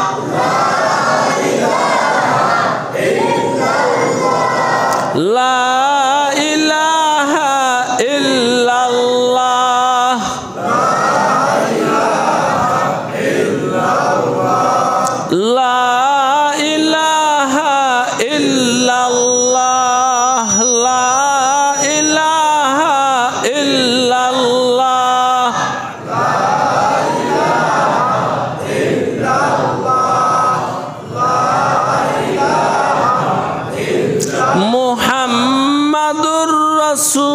লা ইলাহা ইল্লাল্লাহ, লা ইলাহা ইল্লাল্লাহ, লা ইলাহা ইল্লাল্লাহ, মুহাম্মাদুর রাসূলুল্লাহ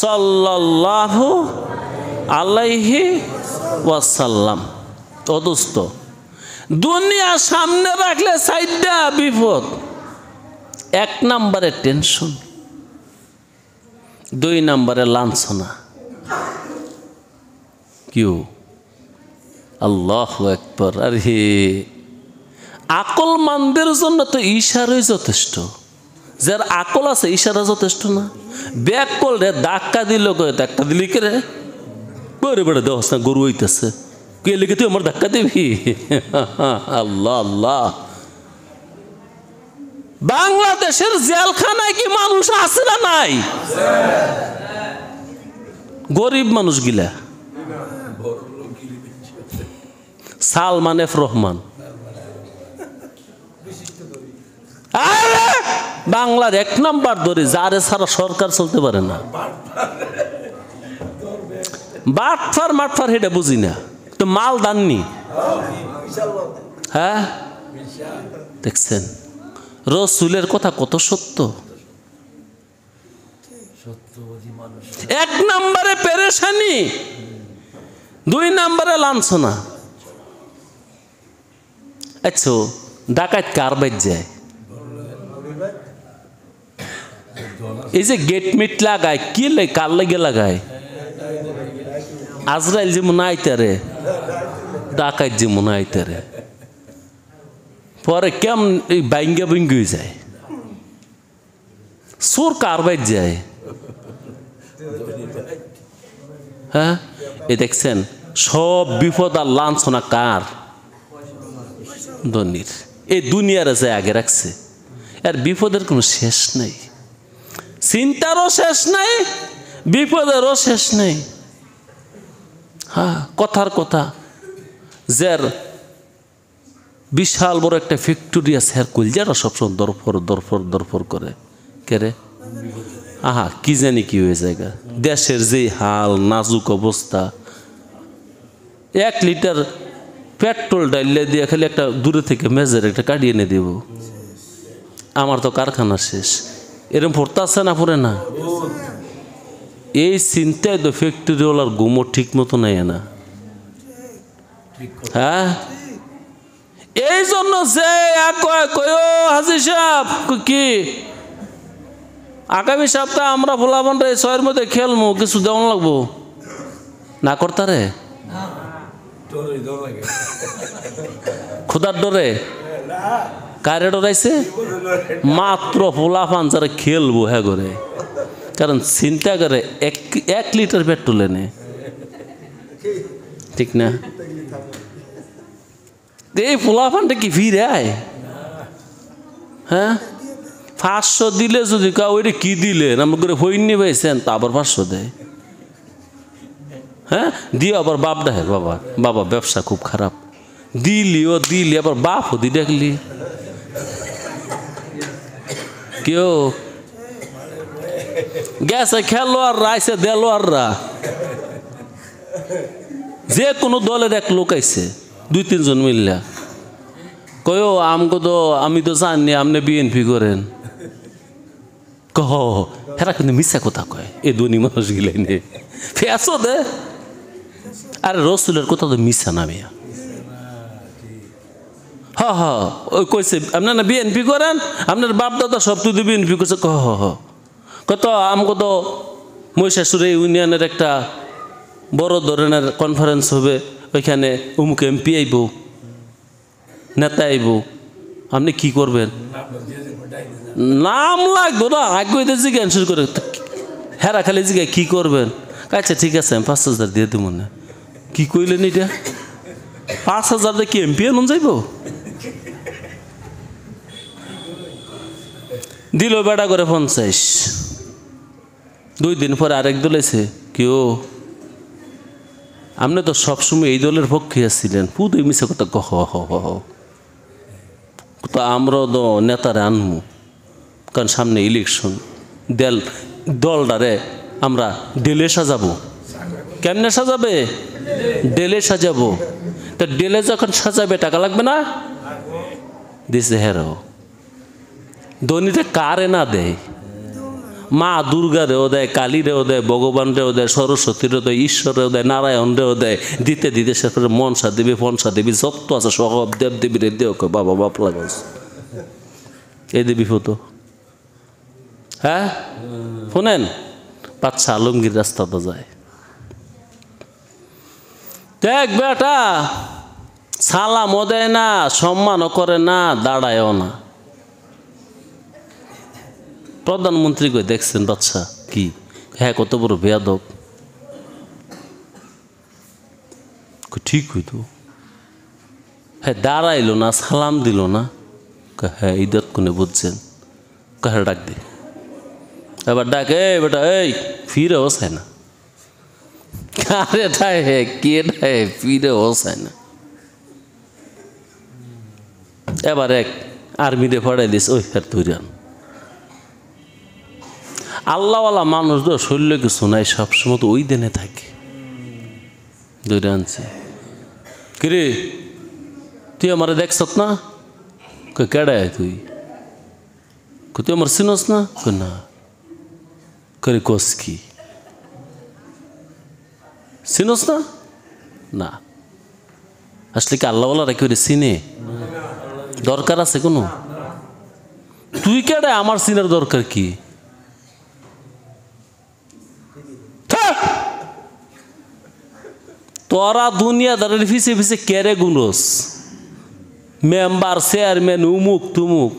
সাল্লাল্লাহু আলাইহি ওয়াসাল্লাম। ও দোস্ত, দুনিয়া সামনে রাখলে সাইডটা বিপদ। 1 নম্বরে টেনশন, 2 নম্বরে লাঞ্ছনা। কিউ আল্লাহু আকবার। আরে আকলমানদের জন্য তো ইশারাই যথেষ্ট। যার আকল আছে ইশারা যথেষ্ট না? ব্যাক করলে ধাক্কা দিল, ধাক্কা দিলি কে রে? বড় বড় দেওয়াস না, গরু হইতেছে, কে লিখে তুই আমার ধাক্কা দিবি? আল্লাহ আল্লাহ। বাংলাদেশের জেলখানায় কি মানুষ আছে না নাই? গরিব মানুষ গিলা, সালমান এফ রহমান, বাংলার 1 নম্বর ধরে, যারে ছাড়া সরকার চলতে পারে না। বাটফার মাটফার হেটা বুঝি না, তো মাল দাননি। হ্যাঁ দেখছেন রসুলের কথা কত সত্য। 1 নম্বরে পেরেশানি, 2 নম্বরে লাঞ্ছনা। আচ্ছা, ডাকাত কার বাইর যায়? এই যে গেট মিট লাগায়, কি কার লাগে লাগায়? আজরাইল যেমন আইতারে, ডাকাত যেমন আইতারে, পরে কেমন এই বাইঙ্গা বিঙ্গি হয়ে যায়। চোর কার বাইর যায়? হ্যাঁ, এ দেখছেন সব বিপদ আর লাঞ্ছনা কার? ধনীর। এই দুনিয়ার যে আগে রাখছে, আর বিপদের কোনো শেষ নেই, চিন্তারও শেষ নাই, বিপদেরও শেষ নেই। হ্যাঁ, কথার কথা, যার বিশাল বড় একটা ফ্যাক্টরি আছে, আর কলজারা সবসময় দরফর দরফর দরফর করে। কে রে? আহা, কি জানি কি হয়ে যায়। দেশের যে হাল নাজুক অবস্থা, 1 লিটার পেট্রোল ডাইলে দিয়ে খালি একটা দূরে থেকে মেজের একটা কাটিয়ে এনে দেব। আমার তো কারখানা শেষ। এরকম পড়তে আছে না, পড়ে না? এই চিন্তায় তো ফ্যাক্টরিওয়ালার ঘুমো ঠিক মতো নেই না। হ্যাঁ, এই জন্য যে হাজি সাহেব কি আগামী সপ্তাহে আমরা ভোলাবনটা 6-এর মধ্যে খেলবো, কিছু দেওয়ান লাগবো না করতারে? খুদার ডরে? কারে ডরাইছে? মাত্র ভোলাপান যারা খেলবো হ্যাঁ করে। কারণ চিন্তা করে 1 লিটার পেট্রোল এনে, ঠিক না? এই পোলাপানটা কি ফিরে আয়? হ্যাঁ, 500 দিলে যদি ওইটা কি দিলেন আমার করে হইনি পাইছেন, তা আবার 500 দেয়। হ্যাঁ, দিয়ে আবার বাপ ডাকে, বাবা বাবা ব্যবসা খুব খারাপ, দিলি আবার বাপও দি ডাকলি। কেউ গেছে খেলোয়াড়রা, আইসে দেলোয়াররা, যে কোনো দলের 1 লোক আইছে, 2-3 জন মিললা কয়ো আমগো তো আমি তো জানি আপনি বিএনপি করেন। কহ হেরা কিন্তু মিশা কথা কয় এই ধনী মানুষ গিলাই নে ফেসো দে আরে রসুলের কথা তো মিশা না মিয়া ওই কইছে আপনার না বিএনপি করেন আপনার বাপ দাদা সব তুই বিএনপি করছে কত আমাকে তো মহিষাসুর ইউনিয়নের একটা বড় ধরনের কনফারেন্স হবে ওইখানে অমুক এমপি আইব নেতা আইব আপনি কি করবেন নাম লাগতো না আগে জিজ্ঞান শুরু করে হেরা খালি জিজ্ঞাসা কি করবেন আচ্ছা ঠিক আছে আমি 5,000 দিয়ে দেবো না কি কইলেন এটা 5,000 দিয়ে কি এমপি এমন যাইব দিল বেড়া করে 50 2 দিন পরে আরেক দল এসে কেউ আপনি তো সবসময় এই দলের পক্ষে আসছিলেন পুরো মিশে কথা তো আমরাও তো নেতারে আনমু কারণ সামনে ইলেকশন দলটারে আমরা ডেলে সাজাবো কেমনে সাজাবে ডেলে সাজাবো তা ডেলে যখন সাজাবে টাকা লাগবে না দিছে হেরো ধনীতে কারে না দেয় মা দুর্গারেও দেয় কালীরেও দেয় ভগবানরেও দেয় সরস্বতীরেও দেয় ঈশ্বরেও দেয় নারায়ণরেও দেয় দিতে দিতে সে মনসা দেবী ফনসা দেবী যত আছে সব দেব দেবীরে দেও বাবা বাপ লাগাস এই দেবী ফটো হ্যাঁ শোনেন বাচ্চা আলমগীর রাস্তাতে যায় দেখ বেটা সালামও দেয় না সম্মানও করে না দাঁড়ায়ও না প্রধানমন্ত্রী কই দেখছেন বাচ্চা কি হ্যাঁ কত বড় বেয়াদব ঠিক হইতো হ্যাঁ দাঁড়াইলো না সালাম দিল না হ্যাঁ ঈদত কোনে বুঝছেন কাহে ডাক দে এবার ডাকে বেটা এই ফিরে হসায় না কারে হে কে হে ফিরে হসায় না এবার এক আর্মিতে পড়াই দিস ওই ফের তুইরান আল্লাহওয়ালা মানুষ তো শরীরে কিছু নাই সবসময় তো ওই দিনে থাকে ধরে আনছে কিরে তুই আমারে দেখছত না কেডায় তুই আমার চিনস না না করে কোস কি চিনস না না আসলে কি আল্লাহওয়ালা রেখে চিনে দরকার আছে কোনো তুই কেডায় আমার চিনার দরকার কি তোরা দুনিয়াদারের ফিসে ফিসে কেড়ে গুনস মেম্বার চেয়ারম্যান উমুক তুমুক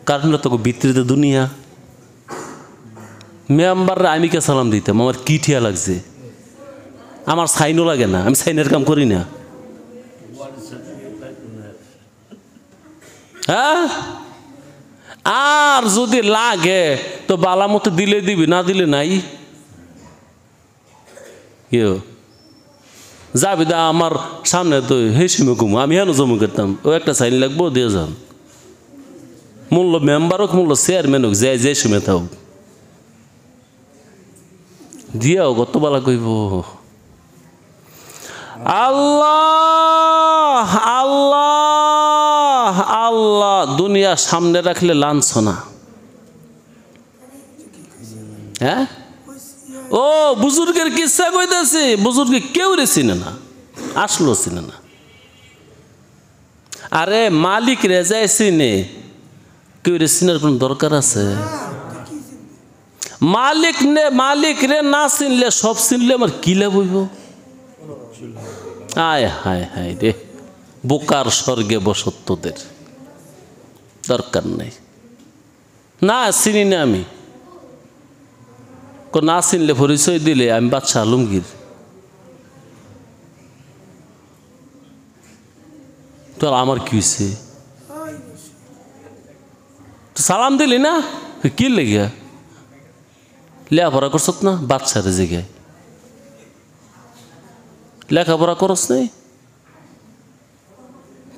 কারণ তোকে ভিতরে দুনিয়া মেম্বাররা আমি কে সালাম দিতাম আমার কি ঠিয়া লাগছে আমার সাইনও লাগে না আমি সাইনের কাম করি না হ্যাঁ আর যদি লাগে তো বালা মতো দিলে দিবি না দিলে নাই কেউ যাবি দা আমার সামনে তো হেসিমে ঘুমো আমি হেন জমু করতাম ও একটা সাইন লাগবো দিয়ে যান মূল্য মেম্বার হোক মূল্য চেয়ারম্যান হোক যে যে সময় থাক দিয়াও কত বালা কইব আল্লাহ আল্লাহ আল্লাহ দুনিয়া সামনে রাখলে লাঞ্ছনা হ্যাঁ ও বুজুর্গের কিসা কইতাছি বুজুর্গে কেউ রে চিনে না আসলো চিনে না আরে মালিক রে যায় চিনে কেউ রে চিনার কোন দরকার আছে মালিক রে না চিনলে সব চিনলে আমার কি লাভ হইব আয় হায় হায় রে বোকার স্বর্গে বসত্যদের দরকার নাই না চিনি না আমি না চিনলে পরিচয় দিলে আমি বাচ্চা আলমগীর তো আমার কি হয়েছে সালাম দিলি না কি লেগে লেখাপড়া করছত না বাচ্চারে জেগে লেখাপড়া করস নাই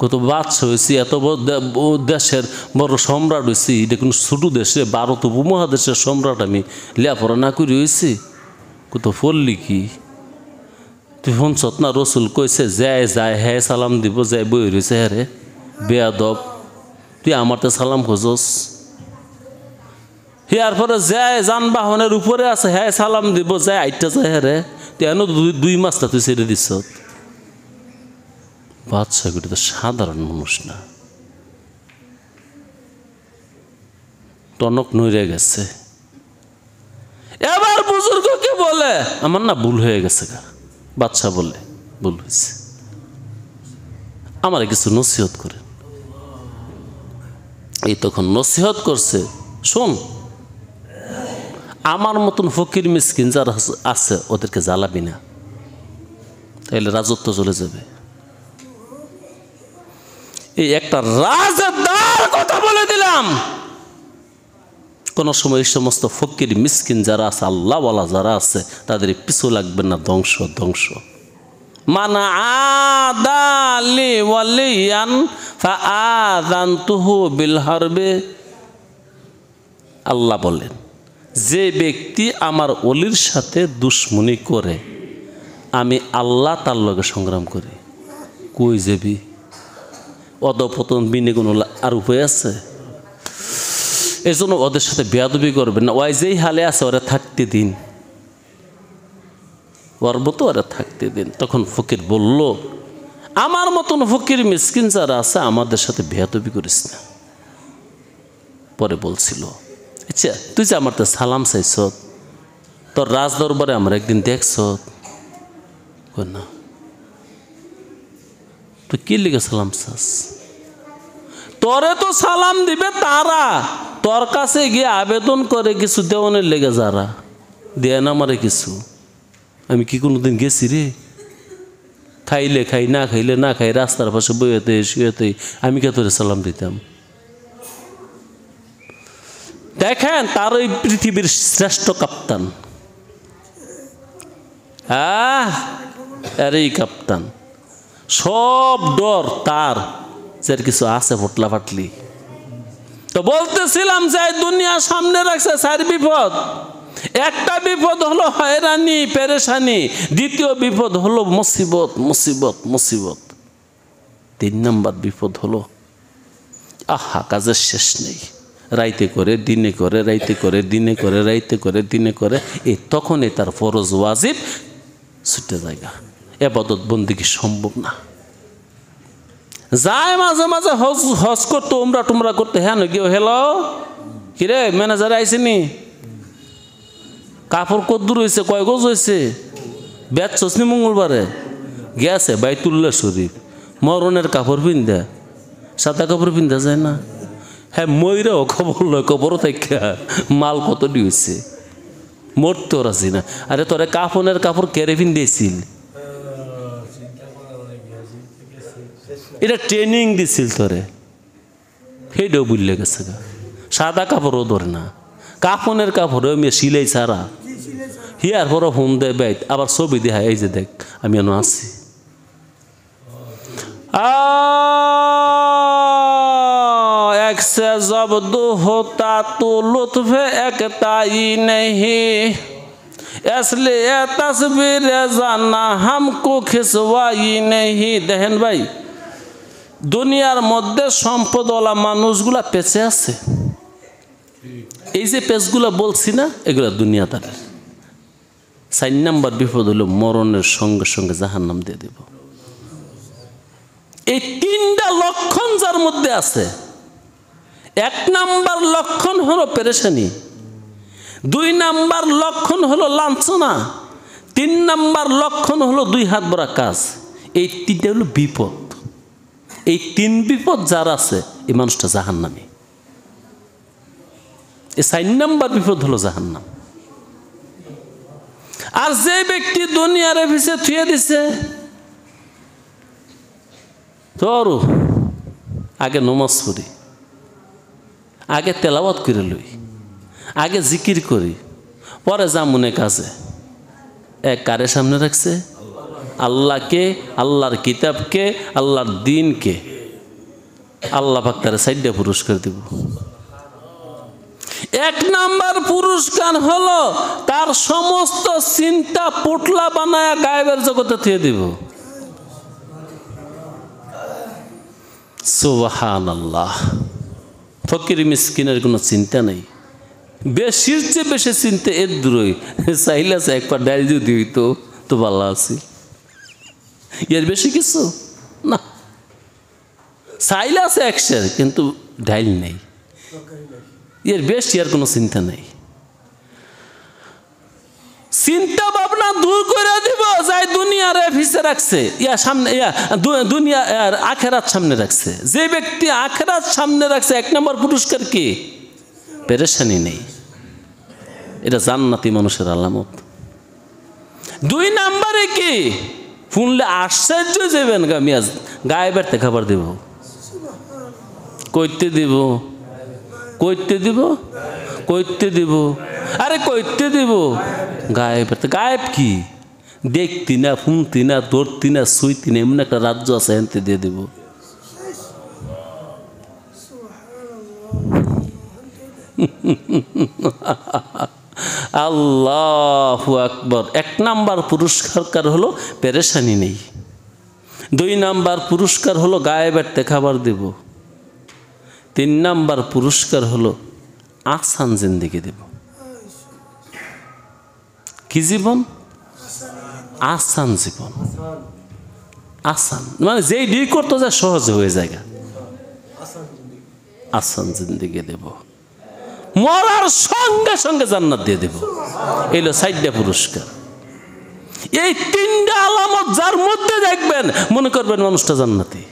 কত বাচ্চা হয়েছি এত দেশের বড় সম্রাট হয়েছি এটা কোনো ছোট দেশে ভারত উপমহাদেশের সম্রাট আমি লেখাপড়া না করি হয়েছি কত পড়লি কি তুই শুনছত না রসুল কইছে যায় যায় হ্যাঁ সালাম দিব যায় বই রয়েছে হ্যাঁ রে বেয়াদব তুই আমারতে সালাম খোঁজস হিয়ার পরে যায় যানবাহনের উপরে আছে, হ্যাঁ সালাম দিব, যায় আইটা যায়, হ্যাঁ রে তেন 2 মাসটা তুই ছেড়ে দিস। বাদশাগুলি তো সাধারণ মানুষ না, টনক নইরে গেছে। এবার বুজুর্গকে বলে আমার না ভুল হয়ে গেছে গা। বাদশা বলে ভুল হয়েছে, আমার কিছু নসিহত করে। এই তখন নসিহত করছে, শোন আমার মতন ফকির মিসকিন যারা আছে ওদেরকে জ্বালাবি না, তাইলে রাজত্ব চলে যাবে। এই একটা রাজদার কথা বলে দিলাম। কোন সময় এই সমস্ত ফকির মিসকিন যারা আছে, আল্লাহওয়ালা যারা আছে, তাদের পিছু লাগবে না, ধ্বংস ধ্বংস। মানা আদালি ওয়ালিয়ান ফাআযানতুহু বিল হারবে। আল্লাহ বলেন, যে ব্যক্তি আমার ওলির সাথে দুশ্মনী করে আমি আল্লাহ তার লগে সংগ্রাম করি। কই যাবি? অধপতন বিনে কোনো আর উপায় আছে? এই জন্য ওদের সাথে বেয়াদবি করবেন না। ওই যেই হালে আছে ওরা থাকতে দিন, গর্ব তো ওরা থাকতে দিন। তখন ফকির বলল, আমার মতন ফকির মিসকিন যারা আছে আমাদের সাথে বেয়াদবি করিস না। পরে বলছিল, আচ্ছা তুই যে আমার তো সালাম চাইছ, তোর রাজ দরবারে আমার একদিন দেখছ না, তুই কি লিখে সালাম চাস? তোরে তো সালাম দিবে তারা, তোর কাছে গিয়ে আবেদন করে কিছু দেওয়ানের লেগে যারা দেয় না আমারে কিছু। আমি কি কোনোদিন গেছি রে? খাইলে খাই, না খাইলে না খাই, রাস্তার পাশে বইয়েতে শুয়েতে আমি কে তোরে সালাম দিতাম? দেখেন তার ওই পৃথিবীর শ্রেষ্ঠ কাপ্তান, আরে কাপ্তান, সব ডর তার, যার কিছু আছে ফটলা ফাটলি। তো বলতেছিলাম যে দুনিয়া সামনে রাখছে 4 বিপদ। একটা বিপদ হলো হয়রানি পেরেশানি, দ্বিতীয় বিপদ হলো মুসিবত মুসিবত মুসিবত, 3 নম্বর বিপদ হলো আহা কাজের শেষ নেই, রাইতে করে দিনে করে, রাইতে করে দিনে করে, রাইতে করে দিনে করে। এই তখনই তার ফরজ ওয়াজিব ছুটে জায়গা, ইবাদত বন্দেগী সম্ভব না। যায় মাঝে মাঝে হজ করতো, উমরা টুমরা করতে, হ্যাঁ গিয়ে হেলো কিরে ম্যানেজার আইসিনি, কাপড় কদ্দুর হয়েছে, কয় গজ হয়েছে, বেচছস নি মঙ্গলবারে? গেছে বাইতুল্লাহ শরীফ, মরণের কাপড় পিন্ধা, সাদা কাপড় পিন্ধা যায় না? হ্যাঁ ময়ূরাও খবর লয়, খবরও থাকে মাল কত দিয়েছে, মরতেও রাজি না। আরে তোরে কাফনের কাপড় কেড়ে পিন্ধিয়েছিল, এটা ট্রেনিং দিছিল তোরে, সেইটাও বুঝলে গেছে গা। সাদা কাপড়ও ধরে না, কাফনের কাপড়ও আমি সিলাই ছাড়া। হিয়ার পরও ফোন দেয় বাইত, আবার ছবি দেখায়, এই যে দেখ আমি এনে আছি। एक से जब दो होता तो लुत्फ एक ताई नहीं, इसलिए तस्वीर जाना हमको खिंचवाई नहीं। দেখেন ভাই, দুনিয়ার মধ্যে সম্পদওয়ালা মানুষগুলা পেছে আছে, এই যে পেছগুলা বলছি না, এগুলা দুনিয়াদারের। 4 নম্বর বিপদ হলো মরণের সঙ্গে সঙ্গে জাহান্নাম দিয়ে দেব। এই 3টা লক্ষণ যার মধ্যে আছে, 1 নাম্বার লক্ষণ হলো পেরেশানি, 2 নাম্বার লক্ষণ হলো লাঞ্ছনা, 3 নাম্বার লক্ষণ হলো 2 হাত ভরা কাজ। এই 3টা হলো বিপদ। এই 3 বিপদ যার আছে এই মানুষটা জাহান্নামী। এই 4 নাম্বার বিপদ হলো জাহান্নাম। আর যে ব্যক্তি দুনিয়ার পিছে থুয়ে দিছে, তোর আগে নমাজ পড়ি, আগে তেলাওয়াত করে লই, আগে জিকির করি, পরে যা মনে কাজে। কারে সামনে রাখছে? আল্লাহকে, আল্লাহর কিতাবকে, আল্লাহর দিনকে। আল্লাহ পাক তারে 4টা পুরস্কার দিব। 1 নাম্বার পুরস্কার হলো তার সমস্ত চিন্তা পোটলা বানায় গায়েবের জগতে থুয়ে দিব। সুবহানাল্লাহ। ফকির মিসকিনের কোনো চিন্তা নেই, বেশির চেয়ে বেশি চিনতে এর দূরই চাইলে আছে একবার ডাইল যদি হইতো তো ভালো আছি, এর বেশি কিছু না। চাইলে আছে একশের, কিন্তু ডাইল নেই, এর বেশি আর কোনো চিন্তা নেই। চিন্তা ভাবনা দূর করে দিব, যাই দুনিয়ারে ভিসে রাখছে, ইয়া সামনে, ইয়া দুনিয়া আর আখেরাত সামনে রাখছে। যে ব্যক্তি আখেরাত সামনে রাখছে, 1 নম্বর পুরস্কার কি? পেরেশানি নেই। এটা জান্নাতি মানুষের আলামত। 2 নম্বরে কি? শুনলে আশ্চর্য যাবেন, মিয়াজ গায়ে বেড়তে খাবার দেব, কইতে দিব, কইতে দিব, কইতে দিব, আরে কইতে দিব, গায়েব। গায়েব কি? দেখতি না, শুনতি না, ধরতি না, শুইতি না, এমন একটা রাজ্য আছে, এনতে দিয়ে দেব। আল্লাহু আকবার। 1 নাম্বার পুরস্কার হলো পেরেশানি নেই। 2 নাম্বার পুরস্কার হলো গায়েবের খাবার দেব। 3 নাম্বার পুরস্কার হলো আসান জিন্দেগি দেব। কি জীবন? আসান জীবন। আসান মানে যেই ডিল করতে যায় সহজে হয়ে যায়, আসান জিন্দেগি দেব। মরার সঙ্গে সঙ্গে জান্নাত দিয়ে দেব। এলো 4টা পুরস্কার। এই 3টা আলামত যার মধ্যে দেখবেন, মনে করবেন মানুষটা জান্নাতি।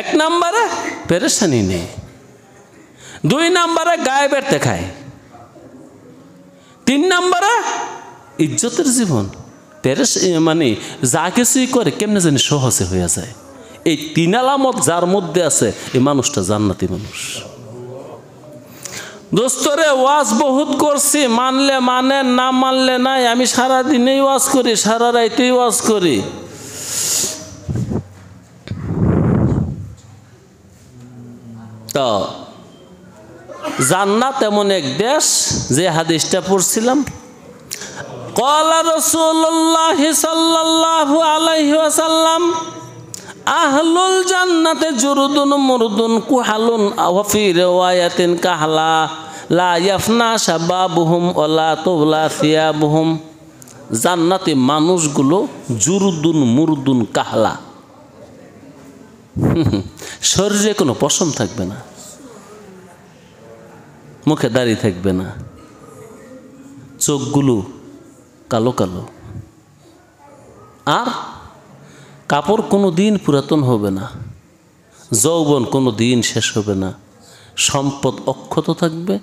1 নম্বরে পেরেশানি নেই, 2 নম্বরে গায়েবের দেখায়, 3 নম্বরে ইজ্জতের জীবন। মানে যা কিছুই করে কেমনে জানি সহজে হয়ে যায়। এই 3 আলামত যার মধ্যে আছে, এই মানুষটা জান্নাতি মানুষ। দোস্তরে ওয়াজ বহুত করছি, মানলে মানে, না মানলে নাই। আমি সারাদিনেই ওয়াজ করি, সারা রাইতেই ওয়াজ করি। তো জান্নাত এমন এক দেশ, যে হাদিসটা পড়ছিলাম, ক্বালা রাসূলুল্লাহ সাল্লাল্লাহু আলাইহি ওয়াসাল্লাম, আহলুল জান্নাতে জুরুদুন মুরদুন কুহালুন ওয়া ফি রিওয়ায়াতিন কাহলা লা ইয়াফনা শাবাবুহুম ওয়ালা তুবলা সিয়াবুহুম। জান্নাতি মানুষগুলো জুরুদুন মুরদুন কাহলা, শরীরে কোনো পশম থাকবে না, মুখে দাড়ি থাকবে না, চোখগুলো কালো কালো, আর কাপড় কোনো দিন পুরাতন হবে না, যৌবন কোনো দিন শেষ হবে না, সম্পদ অক্ষত থাকবে,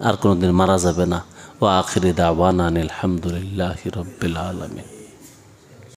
আর কোনো দিন মারা যাবে না। ওয়া আখিরি দাওয়ানা আনিল হামদুলিল্লাহি রাব্বিল আলামিন।